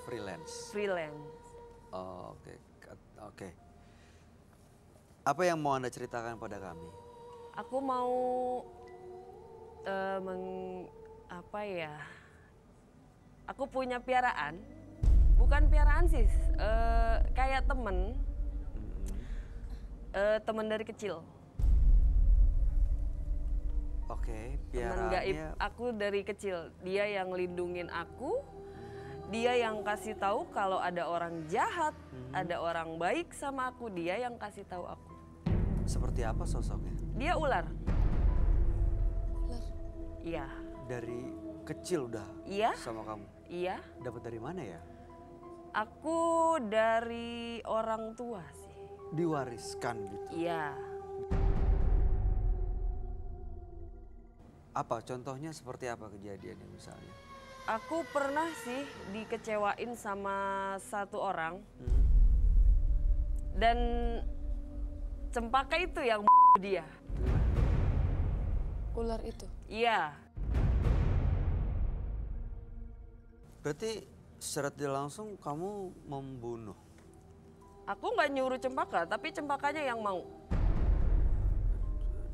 Freelance. Freelance. Oh, oke. Apa yang mau Anda ceritakan pada kami? Aku mau Aku punya piaraan, bukan piaraan sih, kayak temen dari kecil. Oke, Temen gaib piaraannya. aku dari kecil. Dia yang lindungin aku, dia yang kasih tahu kalau ada orang jahat, ada orang baik sama aku, dia yang kasih tahu aku. Seperti apa sosoknya? Dia ular. Ular. Iya. Dari kecil udah Iya. sama kamu? Iya. Dapat dari mana ya? Aku dari orang tua sih. Diwariskan gitu? Iya. Apa contohnya, seperti apa kejadiannya misalnya? Aku pernah sih dikecewain sama satu orang. Dan Cempaka itu yang dia. Ular itu? Iya. Berarti secara tidak langsung kamu membunuh? Aku nggak nyuruh Cempaka, tapi Cempakanya yang mau.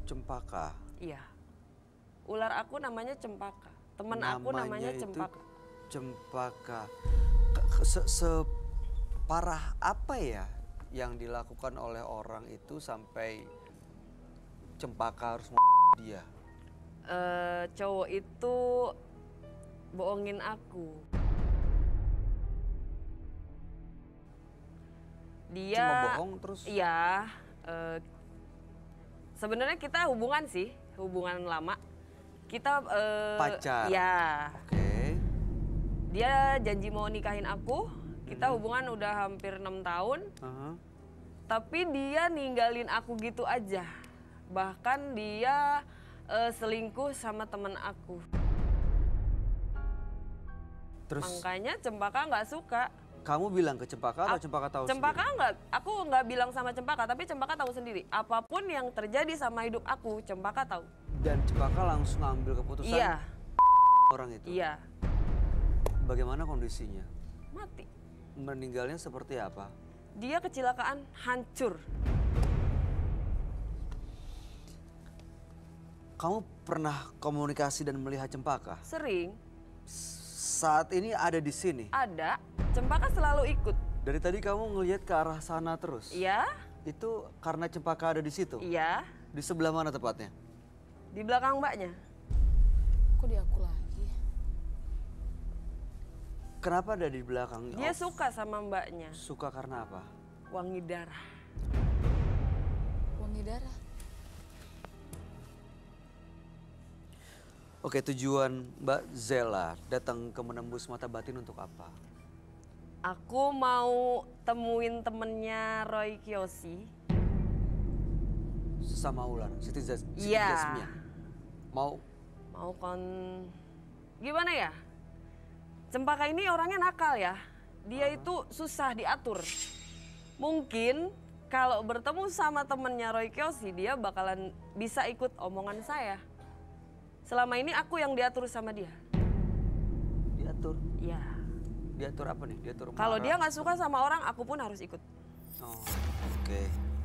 Cempaka? Iya. Ular aku namanya Cempaka. Temen aku namanya itu Cempaka. Cempaka. Separah apa ya yang dilakukan oleh orang itu sampai Cempaka harus dia? Cowok itu bohongin aku. Dia Cuma bohong terus? Iya. Sebenarnya kita hubungan sih, hubungan lama. Kita pacar. Ya. Oke. Dia janji mau nikahin aku. Kita hubungan udah hampir 6 tahun. Tapi dia ninggalin aku gitu aja. Bahkan dia selingkuh sama temen aku. Terus? Makanya Cempaka nggak suka. Kamu bilang ke Cempaka atau Cempaka tahu Cempaka sendiri? nggak, aku nggak bilang sama Cempaka, tapi Cempaka tahu sendiri. Apapun yang terjadi sama hidup aku, Cempaka tahu. Dan Cempaka langsung ambil keputusan? Iya. Orang itu? Iya. Bagaimana kondisinya? Mati. Meninggalnya seperti apa? Dia kecelakaan, hancur. Kamu pernah komunikasi dan melihat Cempaka? Sering. Saat ini ada di sini? Ada. Cempaka selalu ikut. Dari tadi kamu ngelihat ke arah sana terus? Iya. Itu karena Cempaka ada di situ? Iya. Di sebelah mana tepatnya? Di belakang mbaknya. Kok di aku lagi? Kenapa ada di belakang? Dia suka sama mbaknya. Suka karena apa? Wangi darah. Wangi darah? Oke, tujuan Mbak Zela datang ke Menembus Mata Batin untuk apa? Aku mau temuin temennya Roy Kiyoshi. Sesama ular, Siti Iya. Jasmia. Mau Gimana ya? Cempaka ini orangnya nakal ya. Dia itu susah diatur. Mungkin kalau bertemu sama temennya Roy Kiyoshi, dia bakalan bisa ikut omongan saya. Selama ini aku yang diatur sama dia. Diatur? Iya. Diatur apa nih? Diatur Kalau marah? dia nggak suka sama orang, aku pun harus ikut. Oh, oke.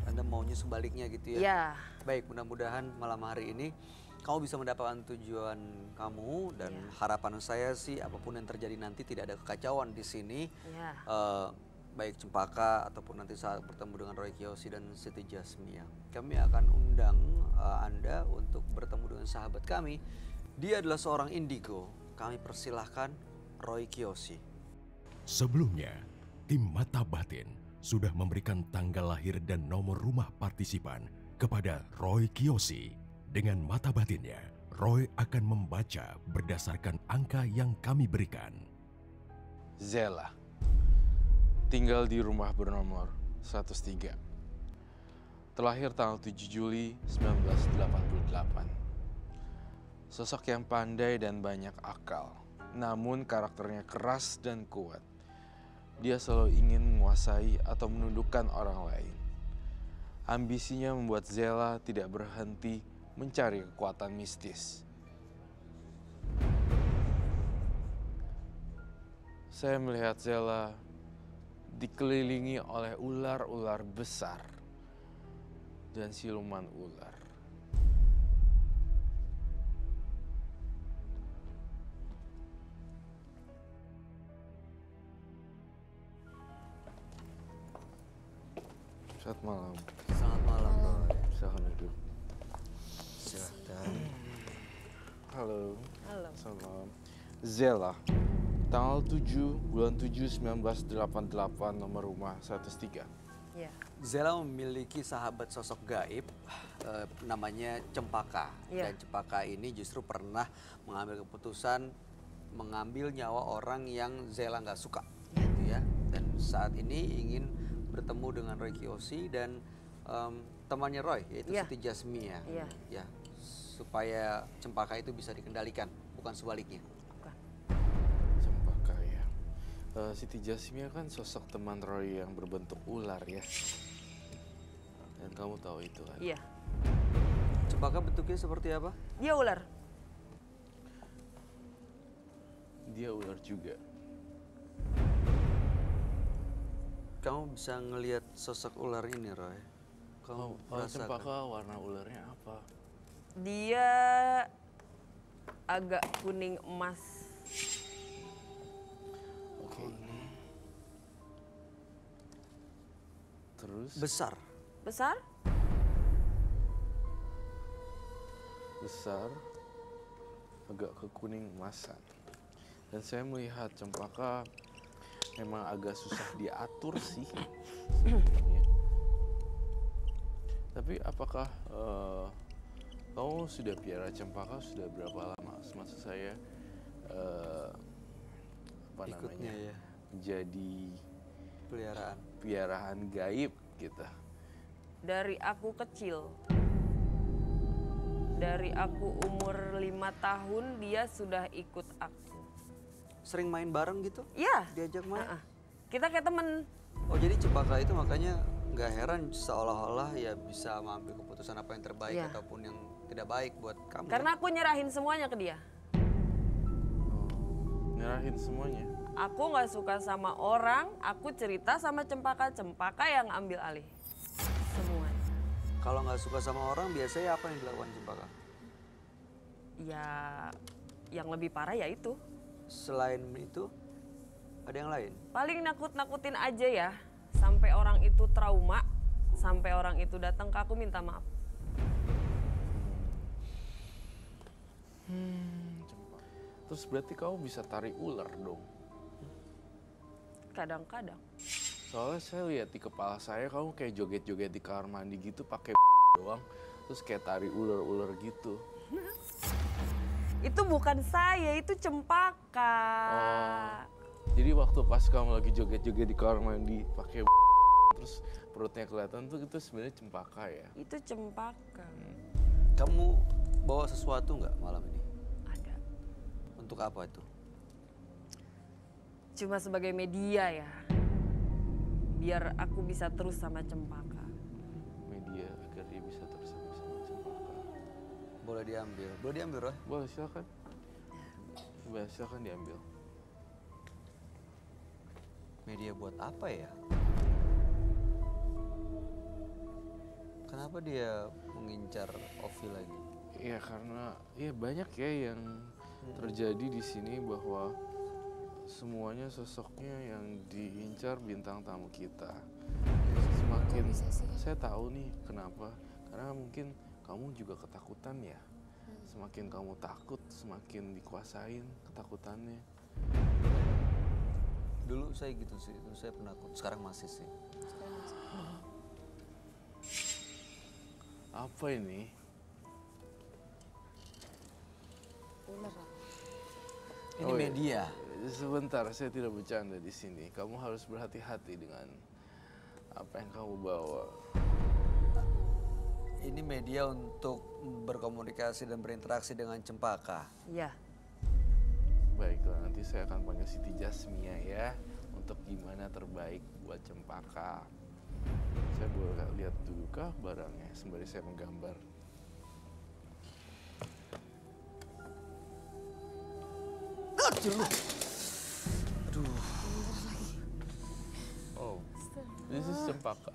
Anda maunya sebaliknya gitu ya? Iya. Baik, mudah-mudahan malam hari ini kamu bisa mendapatkan tujuan kamu dan harapan saya sih apapun yang terjadi nanti tidak ada kekacauan di sini. Iya. Baik Cempaka ataupun nanti saat bertemu dengan Roy Kiyoshi dan Siti Jasmia. Kami akan undang Anda untuk bertemu dengan sahabat kami. Dia adalah seorang indigo. Kami persilahkan Roy Kiyoshi. Sebelumnya, tim Mata Batin sudah memberikan tanggal lahir dan nomor rumah partisipan kepada Roy Kiyoshi. Dengan mata batinnya, Roy akan membaca berdasarkan angka yang kami berikan. Zela, tinggal di rumah bernomor 103. Terlahir tanggal 7 Juli 1988. Sosok yang pandai dan banyak akal, namun karakternya keras dan kuat. Dia selalu ingin menguasai atau menundukkan orang lain. Ambisinya membuat Zela tidak berhenti mencari kekuatan mistis. Saya melihat Zela dikelilingi oleh ular-ular besar dan siluman ular. Selamat malam. Selamat malam, Roy. Silahkan duduk. Silahkan. Halo. Halo. Selamat malam. Zela, tanggal 7 bulan 7 1988, nomor rumah 103. Iya. Zela memiliki sahabat sosok gaib namanya Cempaka. Iya. Dan Cempaka ini justru pernah mengambil keputusan mengambil nyawa orang yang Zela nggak suka, gitu ya. Dan saat ini ingin bertemu dengan Roy Kiyoshi dan temannya Roy, yaitu Iya. Siti Jasmia. Iya. Ya, supaya Cempaka itu bisa dikendalikan, bukan sebaliknya. Cempaka ya. Siti Jasmia kan sosok teman Roy yang berbentuk ular ya. Dan kamu tahu itu kan? Iya. Cempaka bentuknya seperti apa? Dia ular. Dia ular juga. Kamu bisa ngelihat sosok ular ini, Roy? Kamu Kalau Cempaka warna ularnya apa? Dia agak kuning emas. Oke. Terus? Besar. Besar? Besar, agak ke kuning emasan. Dan saya melihat Cempaka memang agak susah diatur sih sebenarnya. Tapi apakah kamu sudah piara Cempaka sudah berapa lama? Maksud saya apa Ikutnya namanya? ya. Menjadi piaraan gaib gitu. Dari aku kecil. Dari aku umur 5 tahun dia sudah ikut aku. Sering main bareng gitu? Iya. Diajak main? Kita kayak temen. Oh jadi Cempaka itu makanya nggak heran seolah-olah ya bisa mengambil keputusan apa yang terbaik Iya. ataupun yang tidak baik buat kamu. Karena aku nyerahin semuanya ke dia. Nyerahin semuanya? Aku nggak suka sama orang, aku cerita sama Cempaka, Cempaka yang ambil alih. Semuanya. Kalau nggak suka sama orang biasanya apa yang dilakukan Cempaka? Ya, yang lebih parah ya itu. Selain itu ada yang lain? Paling nakut-nakutin aja ya. Sampai orang itu trauma, sampai orang itu datang ke aku minta maaf. Terus berarti kamu bisa tarik ular dong? Kadang-kadang. Soalnya saya lihat di kepala saya kamu kayak joget-joget di kamar mandi gitu pakai doang, terus kayak tarik ular-ular gitu. Itu bukan saya, itu Cempaka. Oh, jadi waktu pas kamu lagi joget-joget di kamar mandi pakai terus perutnya kelihatan tuh itu sebenarnya Cempaka ya? Itu Cempaka. Kamu bawa sesuatu nggak malam ini? Ada. Untuk apa itu? Cuma sebagai media ya. Biar aku bisa terus sama Cempaka. Media agar dia bisa terus sama Cempaka. Boleh diambil. Boleh diambil, Roy? Boleh, silakan. Boleh, silakan diambil. Media buat apa ya? Kenapa dia mengincar Ovi lagi? Ya karena ya banyak ya yang terjadi di sini bahwa semuanya sosoknya yang diincar bintang tamu kita. Semakin saya tahu nih kenapa, karena mungkin kamu juga ketakutan ya. Semakin kamu takut, semakin dikuasain ketakutannya. Dulu saya gitu sih, dulu saya penakut. Sekarang masih sih. Apa ini? Ular. Ini media. Sebentar, saya tidak bercanda di sini. Kamu harus berhati-hati dengan apa yang kamu bawa. Ini media untuk berkomunikasi dan berinteraksi dengan Cempaka. Iya. Baiklah, nanti saya akan panggil Siti Jasmia ya untuk gimana terbaik buat Cempaka. Saya boleh lihat dulu kah barangnya sembari saya menggambar. Aduh. Oh, this is Cempaka.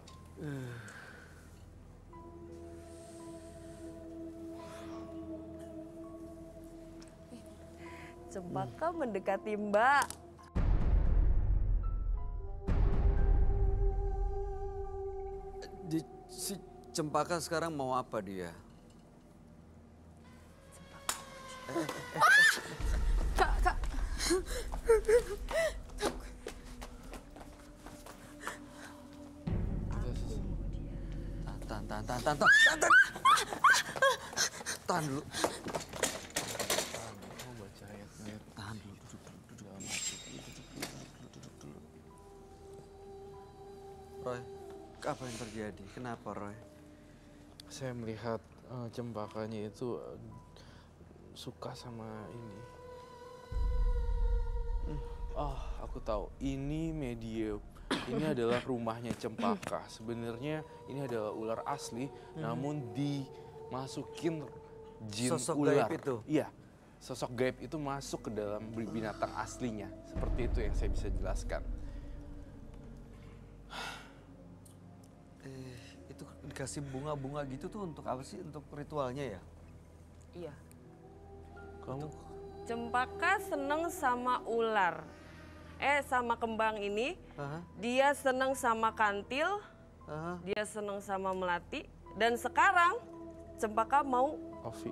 Cempaka mendekati Mbak. Si Cempaka sekarang mau apa dia? Kak. Tahan dulu. Kamu baca ayat-ayat. Tahan dulu, duduk dulu. Roy, apa yang terjadi? Kenapa Roy? Saya melihat Cempakanya itu suka sama ini. Aku tahu. Ini medium. Ini adalah rumahnya Cempaka. Sebenarnya ini adalah ular asli, namun dimasukin jin Sosok ular. gaib itu? Iya, sosok gaib itu masuk ke dalam binatang aslinya. Seperti itu yang saya bisa jelaskan. Itu dikasih bunga-bunga gitu tuh untuk apa sih? Untuk ritualnya ya? Iya. Kamu? Cempaka seneng sama ular. Sama kembang ini. Dia seneng sama kantil. Dia seneng sama melati. Dan sekarang Cempaka mau Ovi.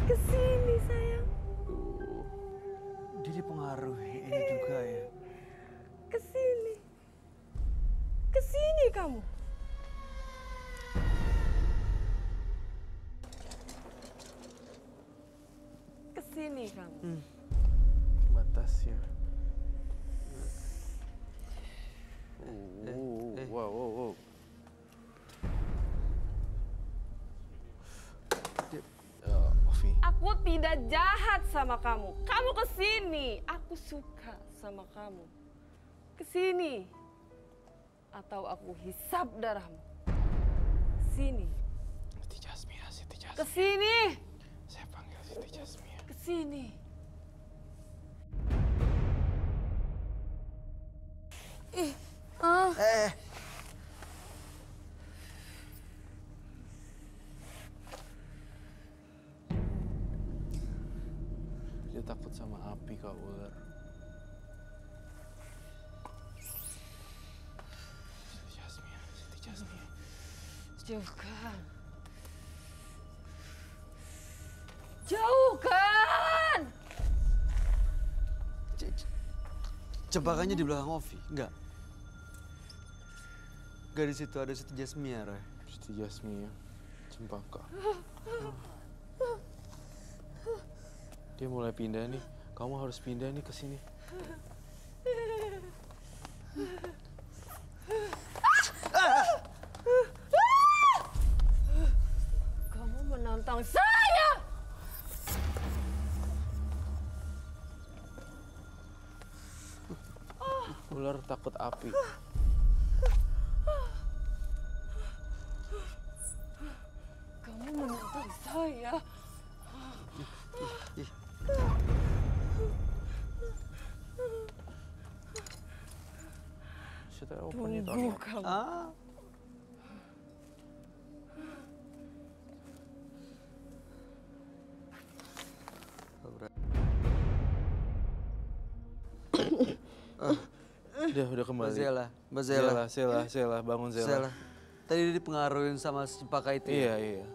Kesini sayang. Dia dipengaruhi ini juga ya? Kesini. Kesini kamu. Kesini kamu. Batasnya. Wow. Ovi. Aku tidak jahat sama kamu. Kamu kesini. Aku suka sama kamu. Kesini. Atau aku hisap darahmu. Sini. Siti Jasmia. Kesini. Saya panggil Siti Jasmia. Kesini. Dia takut sama api, Kak Ular. Siti Jasmia. Jauhkan. Jauhkan. Cempakanya di belakang Ovi? Enggak. Enggak di situ, ada Siti Jasmia, Roy. Siti Jasmia, Cempaka. Dia mulai pindah nih. Kamu harus pindah nih ke sini. Kamu menantang saya. Ular takut api. Kamu menantang saya. Should I open it or Tunggu not? kamu. Udah kembali. Mbak Zela. Zela, bangun Zela. Tadi dia dipengaruhin sama Cempaka itu ya? Iya.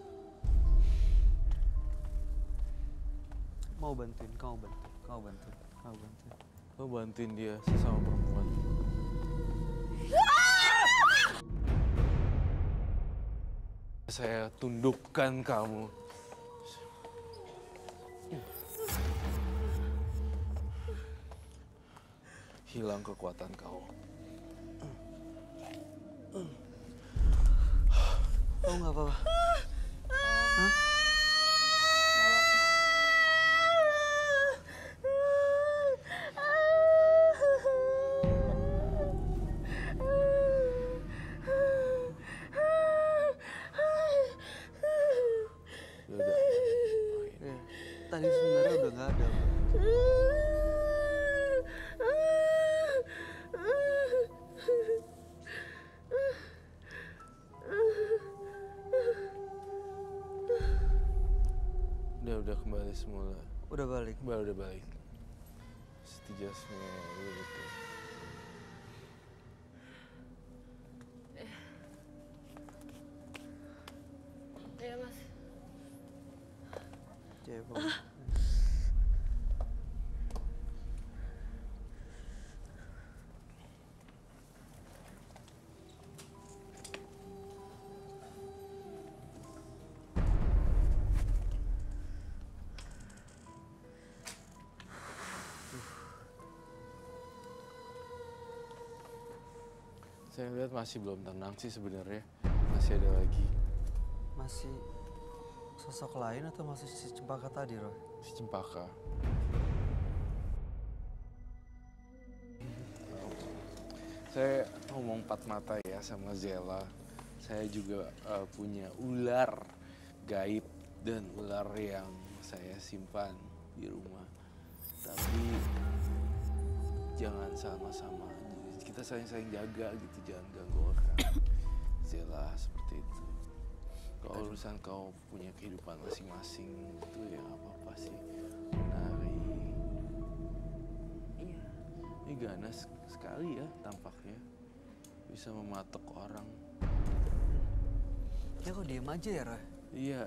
Mau bantuin, kamu bantuin. Lo bantuin dia sesama perempuan. Saya tundukkan kamu. Hilang kekuatan kau. Kamu nggak apa-apa? Hah? Tadi sebenarnya udah nggak ada. Udah kembali semula. Udah balik. Udah balik. Siti Jasmine gitu. Iya mas. Cebol. Saya lihat masih belum tenang sih sebenarnya. Masih ada lagi. Masih sosok lain atau masih si Cempaka tadi, Roy? Si Cempaka. Saya ngomong empat mata ya sama Zela. Saya juga punya ular gaib dan ular yang saya simpan di rumah. Tapi jangan sama-sama. Kita saling-saling jaga gitu, jangan ganggu orang. Zela seperti itu. Kalau urusan kau punya kehidupan masing-masing itu ya apa-apa sih. Menari. Iya. Ini ganas sekali ya tampaknya. Bisa mematok orang. Ya kok diem aja ya, Roy? Iya,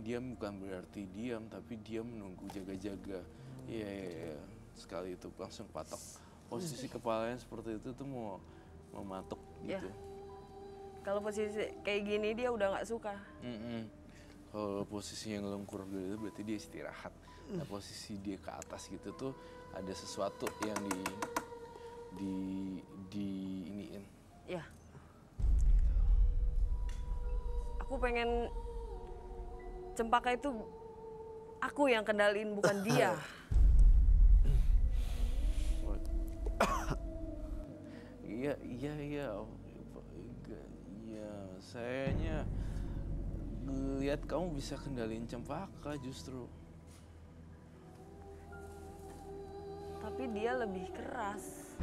diam bukan berarti diam, tapi diam menunggu jaga-jaga. Iya. Sekali itu langsung patok. Posisi kepalanya seperti itu tuh mau mematok gitu. Ya. Kalau posisi kayak gini dia udah nggak suka. Kalau posisinya ngelungkur gitu berarti dia istirahat. Nah, posisi dia ke atas gitu tuh ada sesuatu yang di iniin. Ya. Aku pengen Cempaka itu aku yang kendaliin bukan dia. Iya. Sayanya ngeliat kamu bisa kendaliin Cempaka justru. Tapi dia lebih keras.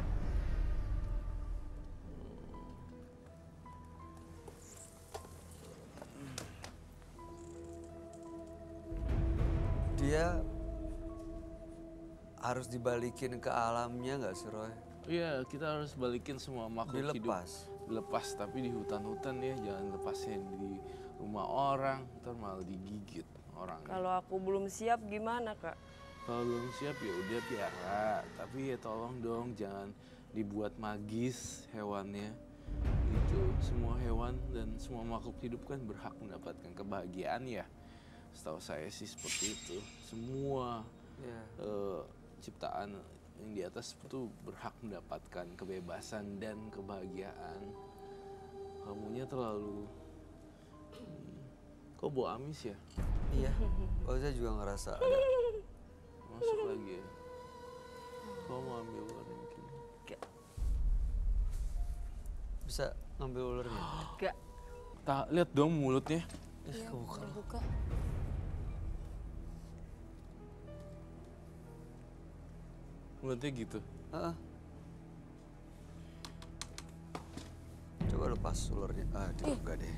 Dia harus dibalikin ke alamnya nggak sih, Roy? Iya, kita harus balikin semua makhluk Dilepas. hidup. Dilepas, tapi di hutan-hutan ya, jangan lepasnya di rumah orang, ntar malah digigit orang. Kalau aku belum siap gimana, Kak? Kalau belum siap ya udah piara, tapi ya tolong dong jangan dibuat magis hewannya. Gitu, semua hewan dan semua makhluk hidup kan berhak mendapatkan kebahagiaan ya. Setahu saya sih seperti itu. Semua ciptaan yang di atas itu berhak mendapatkan kebebasan dan kebahagiaan. Kamunya terlalu kok bau amis ya? Iya. Oh, saya juga ngerasa ada. Masuk lagi ya. Kau mau ambil ularnya mungkin? Bisa ngambil ularnya? Enggak. Lihat dong mulutnya. Iya, kebuka. Mulutnya gitu. Coba lepas ularnya. Enggak deh.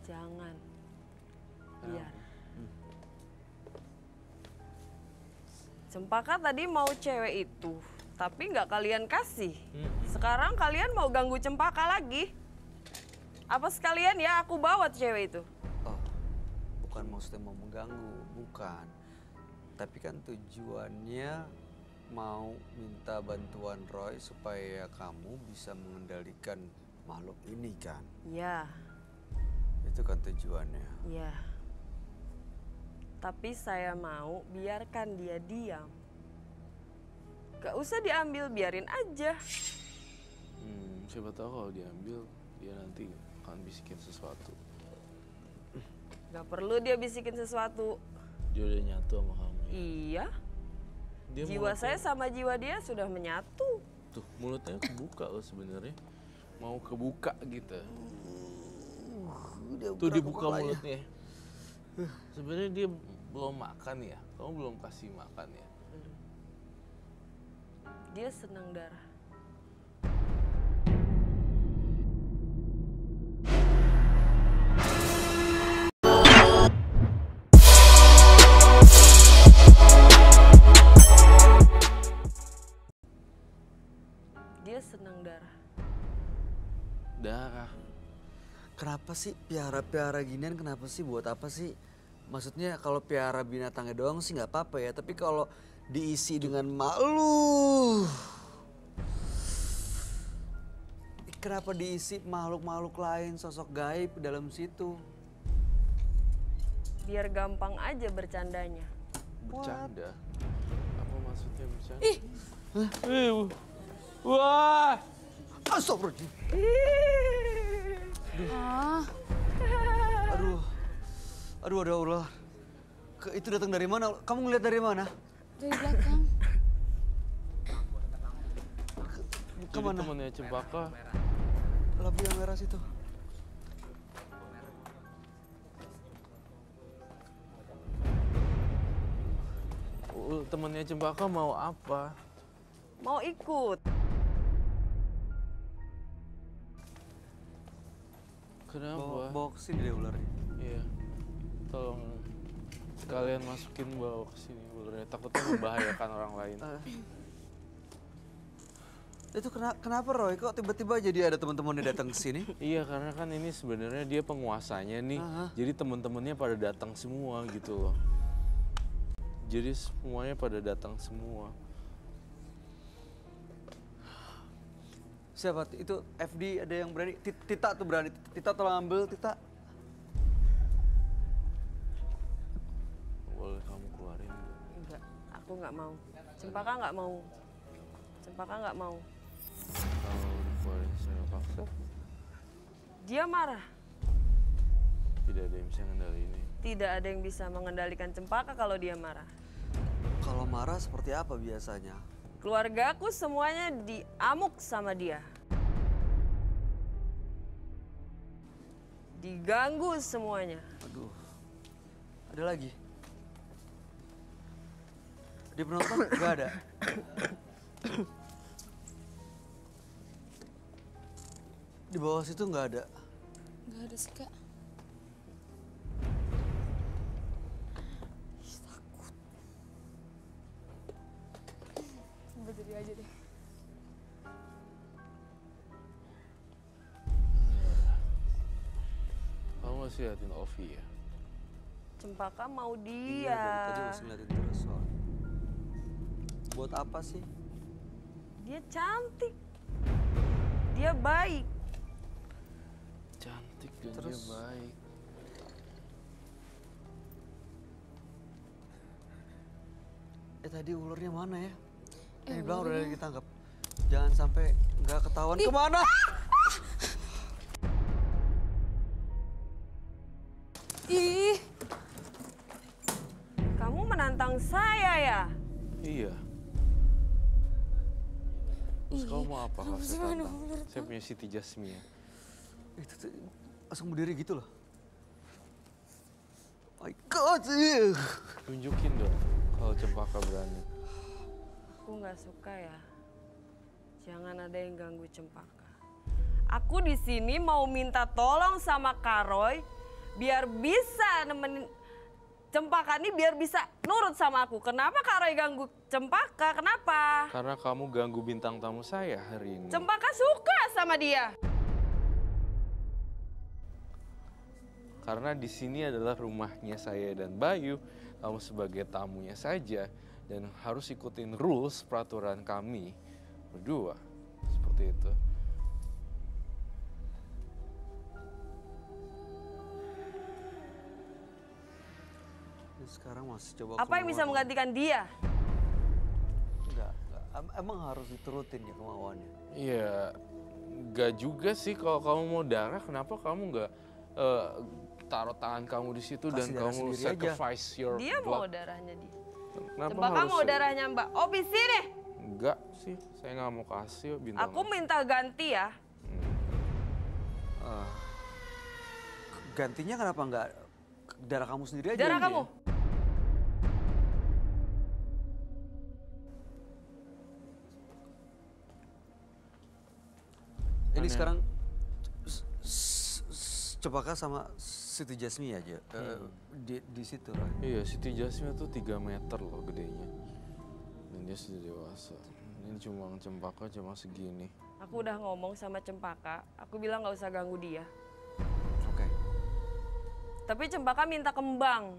Jangan. Biar. Cempaka tadi mau cewek itu, tapi nggak kalian kasih. Sekarang kalian mau ganggu Cempaka lagi. Apa sekalian ya aku bawa cewek itu? Oh, bukan maksudnya mau mengganggu, bukan. Tapi kan tujuannya mau minta bantuan Roy supaya kamu bisa mengendalikan makhluk ini kan? Iya. Itu kan tujuannya. Iya. Tapi saya mau biarkan dia diam. Gak usah diambil, biarin aja. Siapa tahu kalau diambil dia nanti akan bisikin sesuatu. Gak perlu dia bisikin sesuatu. Dia udah nyatu sama kamu. Iya. Dia jiwa saya sama jiwa dia sudah menyatu. Tuh mulutnya kebuka loh sebenarnya. Mau kebuka gitu. Tuh dibuka mulutnya. Sebenarnya dia belum makan ya. Kamu belum kasih makan ya. Dia senang darah. Kenapa sih piara-piara ginian, kenapa sih, buat apa sih? Maksudnya kalau piara binatangnya doang sih nggak apa-apa ya, tapi kalau diisi dengan malu. Kenapa diisi makhluk-makhluk lain, sosok gaib dalam situ? Biar gampang aja bercandanya. Bercanda? Apa maksudnya bercanda? Ih! Wah! Astagfirullahaladzim. Aduh, ada ular. Itu datang dari mana? Kamu ngeliat dari mana? Dari belakang. Jadi temannya Cempaka. Labu yang merah situ. Temannya Cempaka mau apa? Mau ikut. Kenapa? Bawa ke sini deh ularnya. Iya. Tolong kalian masukin bawa ke sini ularnya. Takutnya membahayakan orang lain. Itu kenapa Roy? Kok tiba-tiba jadi ada teman-temannya datang ke sini? Iya, karena kan ini sebenarnya dia penguasanya nih. Jadi teman-temannya pada datang semua gitu loh. Jadi semuanya pada datang semua. Siapa? Itu FD ada yang berani? Tita tuh berani. Tita tolong ambil, Tita. Boleh kamu keluarin? Enggak, aku nggak mau. Cempaka nggak mau. Cempaka nggak mau. Kalau dikeluarin saya paksa, Dia marah. tidak ada yang bisa ngendaliin ini. Tidak ada yang bisa mengendalikan Cempaka kalau dia marah. Kalau marah seperti apa biasanya? Keluargaku semuanya diamuk sama dia. Diganggu semuanya. Aduh, ada lagi. Di penonton nggak ada. Di bawah situ nggak ada. Nggak ada sih, Kak. Ih, takut. Berdiri aja deh. Kamu masih liatin Ovi ya? Cempaka mau Iya, dia. dari tadi masih ngeliatin terus soalnya. Buat apa sih? Dia cantik. Dia baik. Cantik dan Terus? dia baik. Tadi ularnya mana ya? Yang bilang udah ditangkap. Jangan sampai nggak ketahuan kemana. Ih. Kamu menantang saya ya? Iya. Terus kamu mau apa kalau saya tantang? Saya punya Siti Jasmine. Itu tuh langsung berdiri gitu loh. My God. Tunjukin dong kalau Cempaka berani. Aku nggak suka ya. Jangan ada yang ganggu Cempaka. Aku di sini mau minta tolong sama Karoy biar bisa nemenin Cempaka ini biar bisa nurut sama aku. Kenapa Karoy ganggu Cempaka? Kenapa? Karena kamu ganggu bintang tamu saya hari ini. Cempaka suka sama dia. Karena di sini adalah rumahnya saya dan Bayu. Kamu sebagai tamunya saja dan harus ikutin rules peraturan kami berdua. Seperti itu. Sekarang masih coba. Apa yang bisa menggantikan dia? Enggak. Emang harus diturutin ya kemauannya. Iya, enggak juga sih kalau kamu mau darah. Kenapa kamu enggak taruh tangan kamu di situ dan Kasih darah kamu sendiri sacrifice your Dia blood? mau darahnya dia. Kenapa Cempaka harus mau darahnya Mbak Opi sini. Enggak sih, saya nggak mau kasih bintang. Aku minta ganti ya. Gantinya kenapa enggak darah kamu sendiri aja? Darah kamu. Ini sekarang Cempaka sama Siti Jasmine aja di situ. Iya, Siti Jasmine tuh 3 meter loh gedenya. Dan dia sudah dewasa. Ini cuma Cempaka cuma segini. Aku udah ngomong sama Cempaka, aku bilang nggak usah ganggu dia. Tapi Cempaka minta kembang.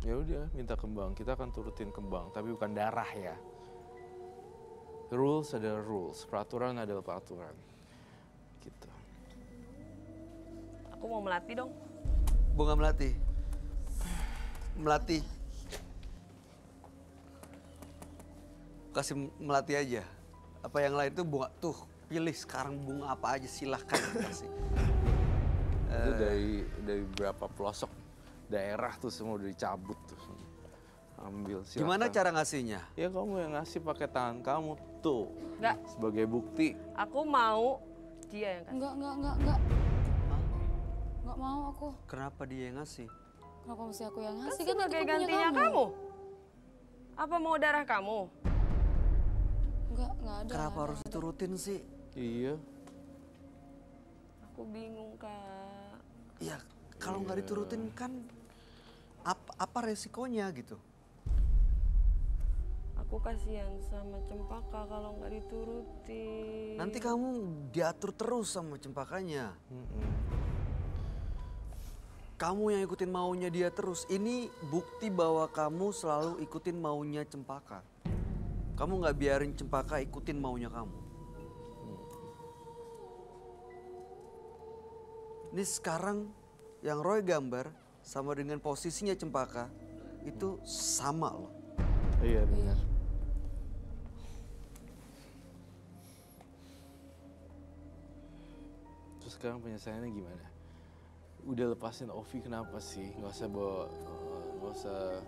Ya udah, minta kembang. Kita akan turutin kembang, tapi bukan darah ya. Rules adalah rules, peraturan adalah peraturan. Gitu. Aku mau melatih dong. Bunga melati. Melati. Kasih melati aja. Apa yang lain tuh bunga tuh. Pilih sekarang bunga apa aja silahkan kasih. Itu dari berapa pelosok daerah tuh semua udah dicabut tuh. Ambil silakan. Gimana cara ngasihnya? Ya kamu yang ngasih pakai tangan kamu tuh. Enggak. Sebagai bukti. Aku mau dia yang kasih. Enggak. Enggak mau aku. Kenapa dia yang ngasih? Kenapa mesti aku yang ngasih? Kan sebagai gantinya kamu. Apa mau darah kamu? Enggak ada. Kenapa harus diturutin sih? Iya. Aku bingung, Kak. Ya, kalau nggak diturutin kan apa resikonya gitu? Aku kasihan sama Cempaka kalau nggak diturutin. Nanti kamu diatur terus sama Cempakanya. Kamu yang ikutin maunya dia terus. Ini bukti bahwa kamu selalu ikutin maunya Cempaka. Kamu nggak biarin Cempaka ikutin maunya kamu. Ini sekarang yang Roy gambar sama dengan posisinya Cempaka itu sama loh. Iya benar. Terus sekarang penyelesaiannya gimana? Udah lepasin Ovi kenapa sih? Nggak usah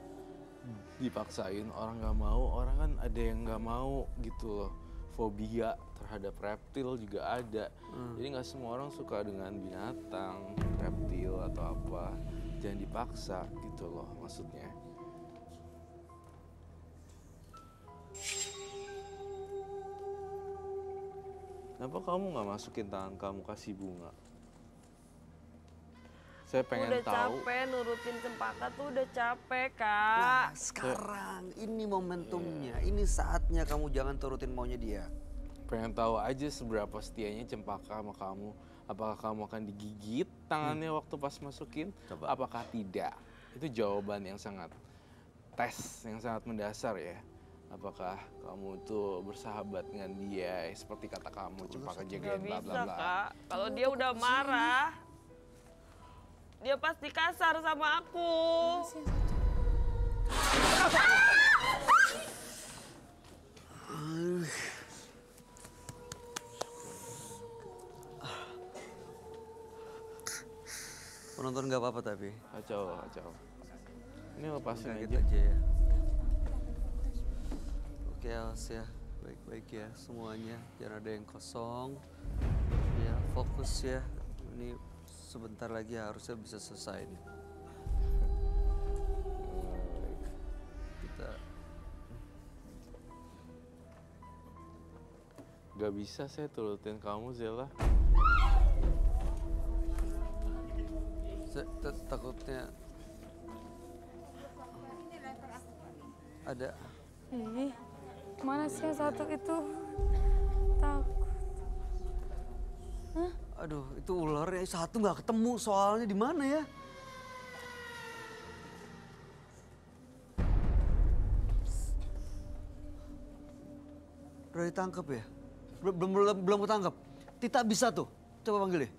dipaksain. Orang nggak mau, orang kan ada yang nggak mau gitu loh. Fobia terhadap reptil juga ada. Jadi nggak semua orang suka dengan binatang, reptil atau apa. Jangan dipaksa gitu loh maksudnya. Kenapa kamu nggak masukin tangan kamu kasih bunga? Saya pengen udah tahu. Capek nurutin Cempaka tuh udah capek, Kak. Nah, sekarang ini momentumnya, ini saatnya kamu jangan turutin maunya dia. Pengen tahu aja seberapa setianya Cempaka sama kamu. Apakah kamu akan digigit tangannya waktu pas masukin? Coba. Apakah tidak? Itu jawaban yang sangat yang sangat mendasar ya. Apakah kamu tuh bersahabat dengan dia seperti kata kamu Cempaka jagain bla bla bla. Kak. Kalau dia udah marah, dia pasti kasar sama aku. Penonton nggak apa-apa tapi. Kacau. Ini lepasin Kaget aja. ya. Oke, awas ya. Baik-baik ya semuanya. Jangan ada yang kosong. Ya, fokus ya. Ini sebentar lagi harusnya bisa selesai nih. Kita Gak bisa saya turutin kamu Zella. takutnya ada. Ih, mana sih yang satu itu? Takut. Hah? Aduh, itu ularnya satu nggak ketemu soalnya di mana ya? Udah ditangkap ya? Belum ketangkep. Tita bisa tuh. Coba panggil deh.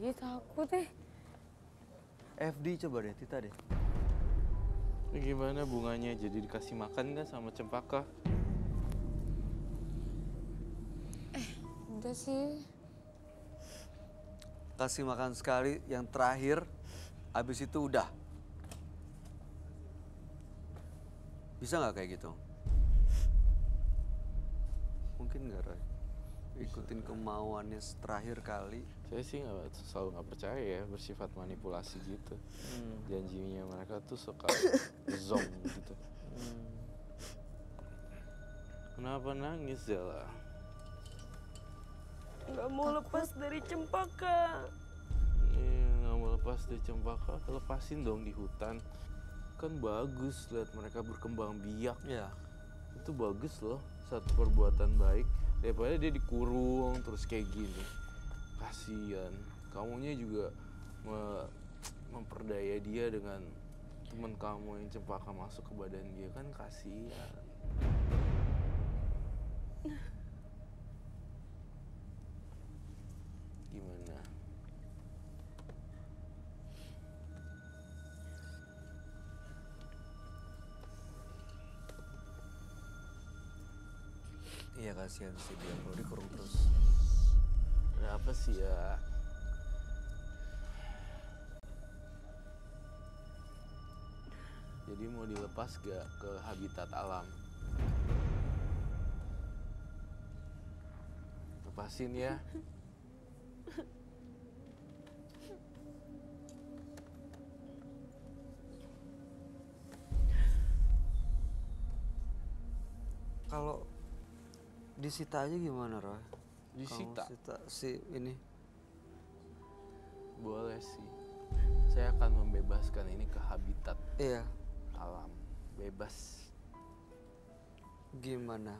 Ih, takut deh. FD coba deh, Tita deh. Gimana bunganya? Jadi dikasih makan nggak sama Cempaka? Udah sih. Kasih makan sekali, yang terakhir, habis itu udah. Bisa nggak kayak gitu? Mungkin nggak, Roy? Ikutin kemauannya terakhir kali. Saya sih selalu nggak percaya ya bersifat manipulasi gitu. Janjinya mereka tuh suka zong gitu. Kenapa nangis Zella? Nggak mau lepas dari Cempaka. Nggak mau lepas dari Cempaka, lepasin dong di hutan. Kan bagus lihat mereka berkembang biak. Ya. Itu bagus loh, satu perbuatan baik. Daripada dia dikurung terus kayak gini. Kasian, kamunya juga memperdaya dia dengan teman kamu yang cempaka masuk ke badan dia, kan kasian. Gimana? Iya, kasihan sih dia kalau dikurung terus. Ada apa sih ya? Jadi mau dilepas gak ke habitat alam? Lepasin ya. Kalau disita aja gimana, Roy? Disita? Kamu sita si ini. Boleh sih. Saya akan membebaskan ini ke habitat. Iya. Alam. Bebas. Gimana,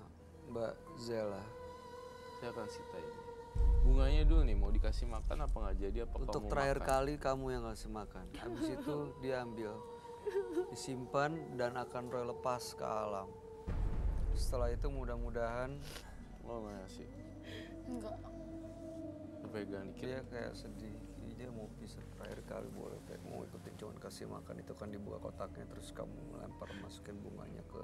Mbak Zela? Saya akan sita ini. Bunganya dulu nih, mau dikasih makan apa nggak jadi? Apa Untuk kamu terakhir makan? kali kamu yang ngasih makan. Habis itu diambil, disimpan dan akan Roy lepas ke alam. Setelah itu mudah-mudahan lo nggak ngasih? Enggak. Pegang dikit. Dia kayak sedih. Dia mau pisah terakhir kali, boleh kayak mau ikutin cuman kasih makan itu kan dibuka kotaknya terus kamu melempar masukin bunganya ke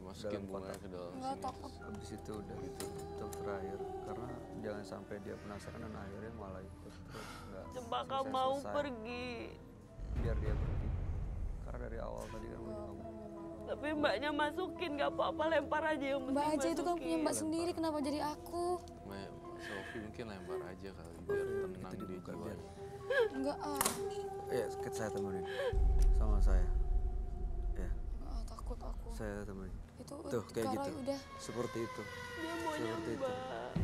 masukin dalam bunganya kotak. ke dalam Enggak, sini. takut. Habis itu udah gitu untuk terakhir karena jangan sampai dia penasaran dan akhirnya malah ikut terus nggak Cempaka selesai- mau selesai. pergi. Biar dia pergi karena dari awal tadi kan udah kamu Tapi mbaknya masukin, gak apa-apa, lempar aja yang penting Mbak aja itu kan punya mbak masukin. sendiri, kenapa jadi aku? Sofi mungkin lempar aja kali biar tenang dia jiwanya. Enggak ya saya temenin sama saya ya takut aku. saya temenin Itu tuh kayak Kak gitu Roy udah. seperti itu Dia maunya seperti itu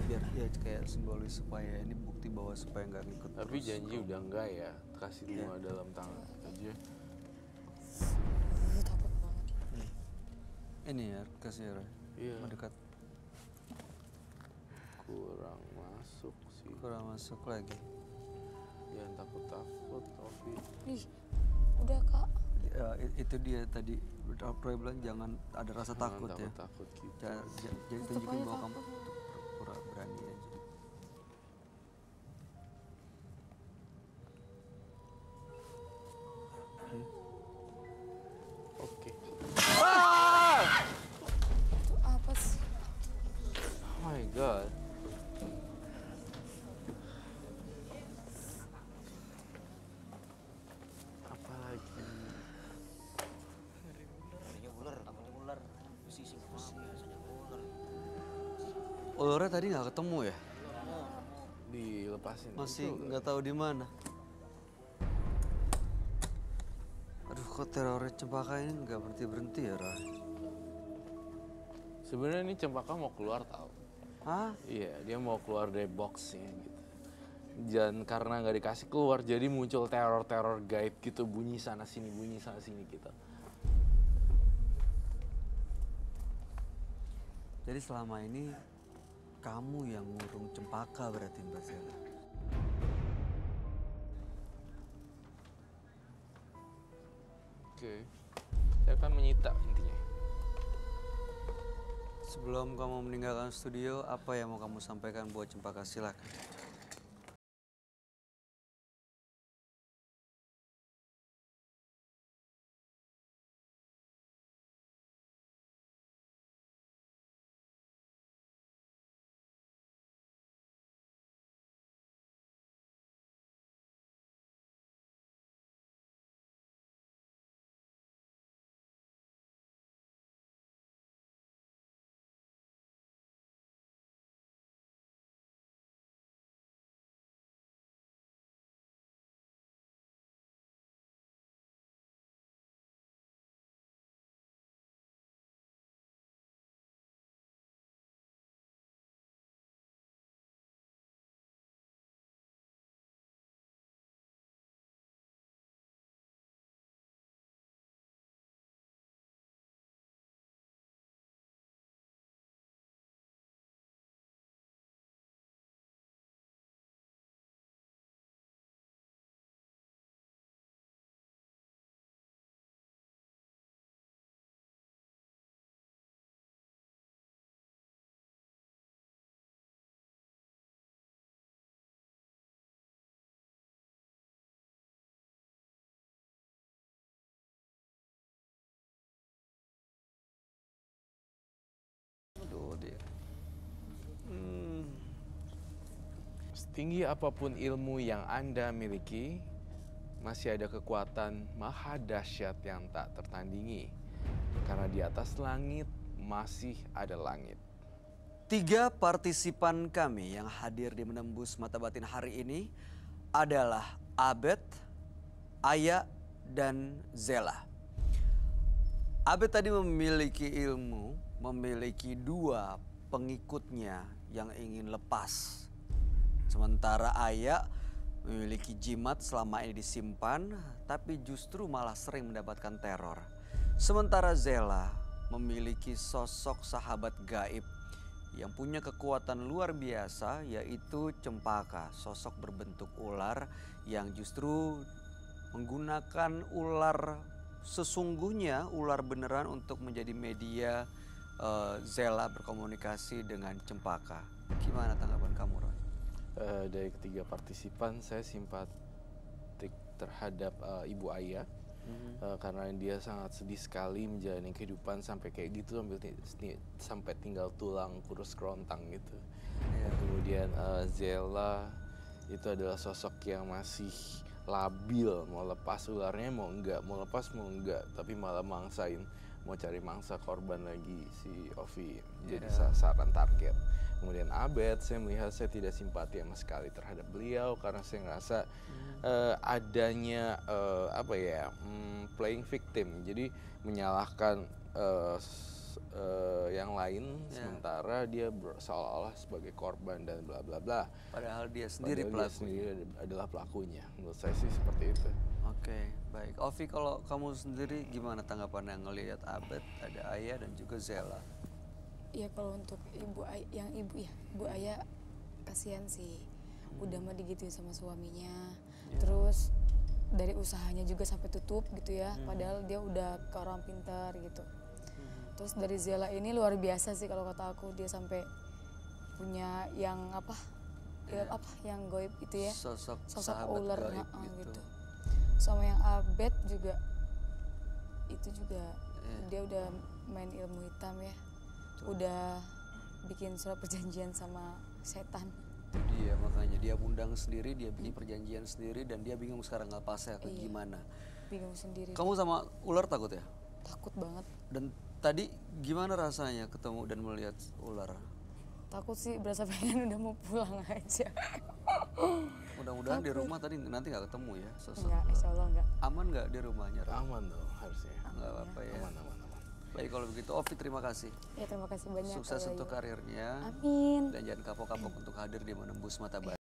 biar ya kayak simbolis supaya ini bukti bahwa supaya nggak ngikut Tapi terus. janji udah enggak ya, kasih Iya. bunga dalam tangan aja. Takut banget. Ini ya kasih Roy Iya. mendekat Kurang masuk sih. kurang masuk lagi Jangan takut-takut, Sofi. Ih, udah Kak. ya, itu dia tadi Roy bilang jangan ada rasa Jangan takut ya takut-takut gitu. jadi Tetep tunjukin aja bahwa kamu takut. pura berani aja. Oke. Itu apa sih? Oh my god. Apa lagi? Ularnya tadi nggak ketemu ya? Dilepasin. Masih Itu nggak tahu di mana. Aduh, kok teroris cempaka ini nggak berhenti ya, Ra? Sebenarnya ini cempaka mau keluar tahu. Hah? Iya, dia mau keluar dari boxnya gitu. Dan karena nggak dikasih keluar, jadi muncul teror-teror gaib gitu, bunyi sana sini gitu. Jadi selama ini kamu yang ngurung cempaka berarti Mbak Zela. Oke, saya akan menyita intinya. Sebelum kamu meninggalkan studio, apa yang mau kamu sampaikan buat cempaka? Silakan. dia. Setinggi apapun ilmu yang Anda miliki, masih ada kekuatan maha dahsyat yang tak tertandingi. Karena di atas langit masih ada langit. 3 partisipan kami yang hadir di Menembus Mata Batin hari ini adalah Abed, Aya, dan Zela. Abed tadi memiliki ilmu, memiliki 2 pengikutnya yang ingin lepas. Sementara Aya memiliki jimat selama ini disimpan, tapi justru malah sering mendapatkan teror. Sementara Zela memiliki sosok sahabat gaib yang punya kekuatan luar biasa, yaitu Cempaka, sosok berbentuk ular yang justru menggunakan ular sesungguhnya, ular beneran untuk menjadi media Zela berkomunikasi dengan Cempaka. Gimana tanggapan kamu, Roy? Dari ketiga partisipan, saya simpatik terhadap Ibu Aya. Karena dia sangat sedih sekali menjalani kehidupan sampai kayak gitu, sampai tinggal tulang kurus kerontang gitu. Kemudian Zela itu adalah sosok yang masih labil, mau lepas ularnya mau enggak, mau lepas mau enggak, tapi malah mangsain, mau cari mangsa korban lagi si Ovi, jadi sasaran target. Kemudian Abed, saya melihat saya tidak simpati sama sekali terhadap beliau karena saya ngerasa adanya playing victim, jadi menyalahkan yang lain, sementara dia seolah-olah sebagai korban dan bla bla bla. Padahal dia sendiri pelakunya. Adalah pelakunya. Menurut saya sih seperti itu. Oke, baik. Ovi, kalau kamu sendiri gimana tanggapan yang ngelihat Abed, ada Aya dan juga Zela? Ya kalau untuk ibu Aya kasihan sih, udah mah digituin sama suaminya, terus dari usahanya juga sampai tutup gitu ya, padahal dia udah ke orang pintar gitu. Terus dari Zela ini luar biasa sih kalau kata aku, dia sampai punya yang yang goib itu ya, sosok ular gitu. Sama yang Abed juga, itu juga dia udah main ilmu hitam ya. Udah bikin surat perjanjian sama setan. Itu dia, makanya dia undang sendiri, dia bikin perjanjian sendiri, dan dia bingung sekarang nglepasnya gimana. Bingung sendiri. Kamu sama ular takut ya? Takut banget. Dan tadi gimana rasanya ketemu dan melihat ular? Takut sih, berasa pengen udah mau pulang aja. Mudah-mudahan di rumah tadi nanti nggak ketemu ya sosok. Enggak, insya Allah enggak. Aman nggak di rumahnya? Aman dong harusnya. Nggak apa-apa ya. Aman. Baik, kalau begitu Ovi terima kasih. Ya terima kasih banyak. Sukses untuk karirnya. Amin. Dan jangan kapok-kapok untuk hadir di Menembus Mata Batin.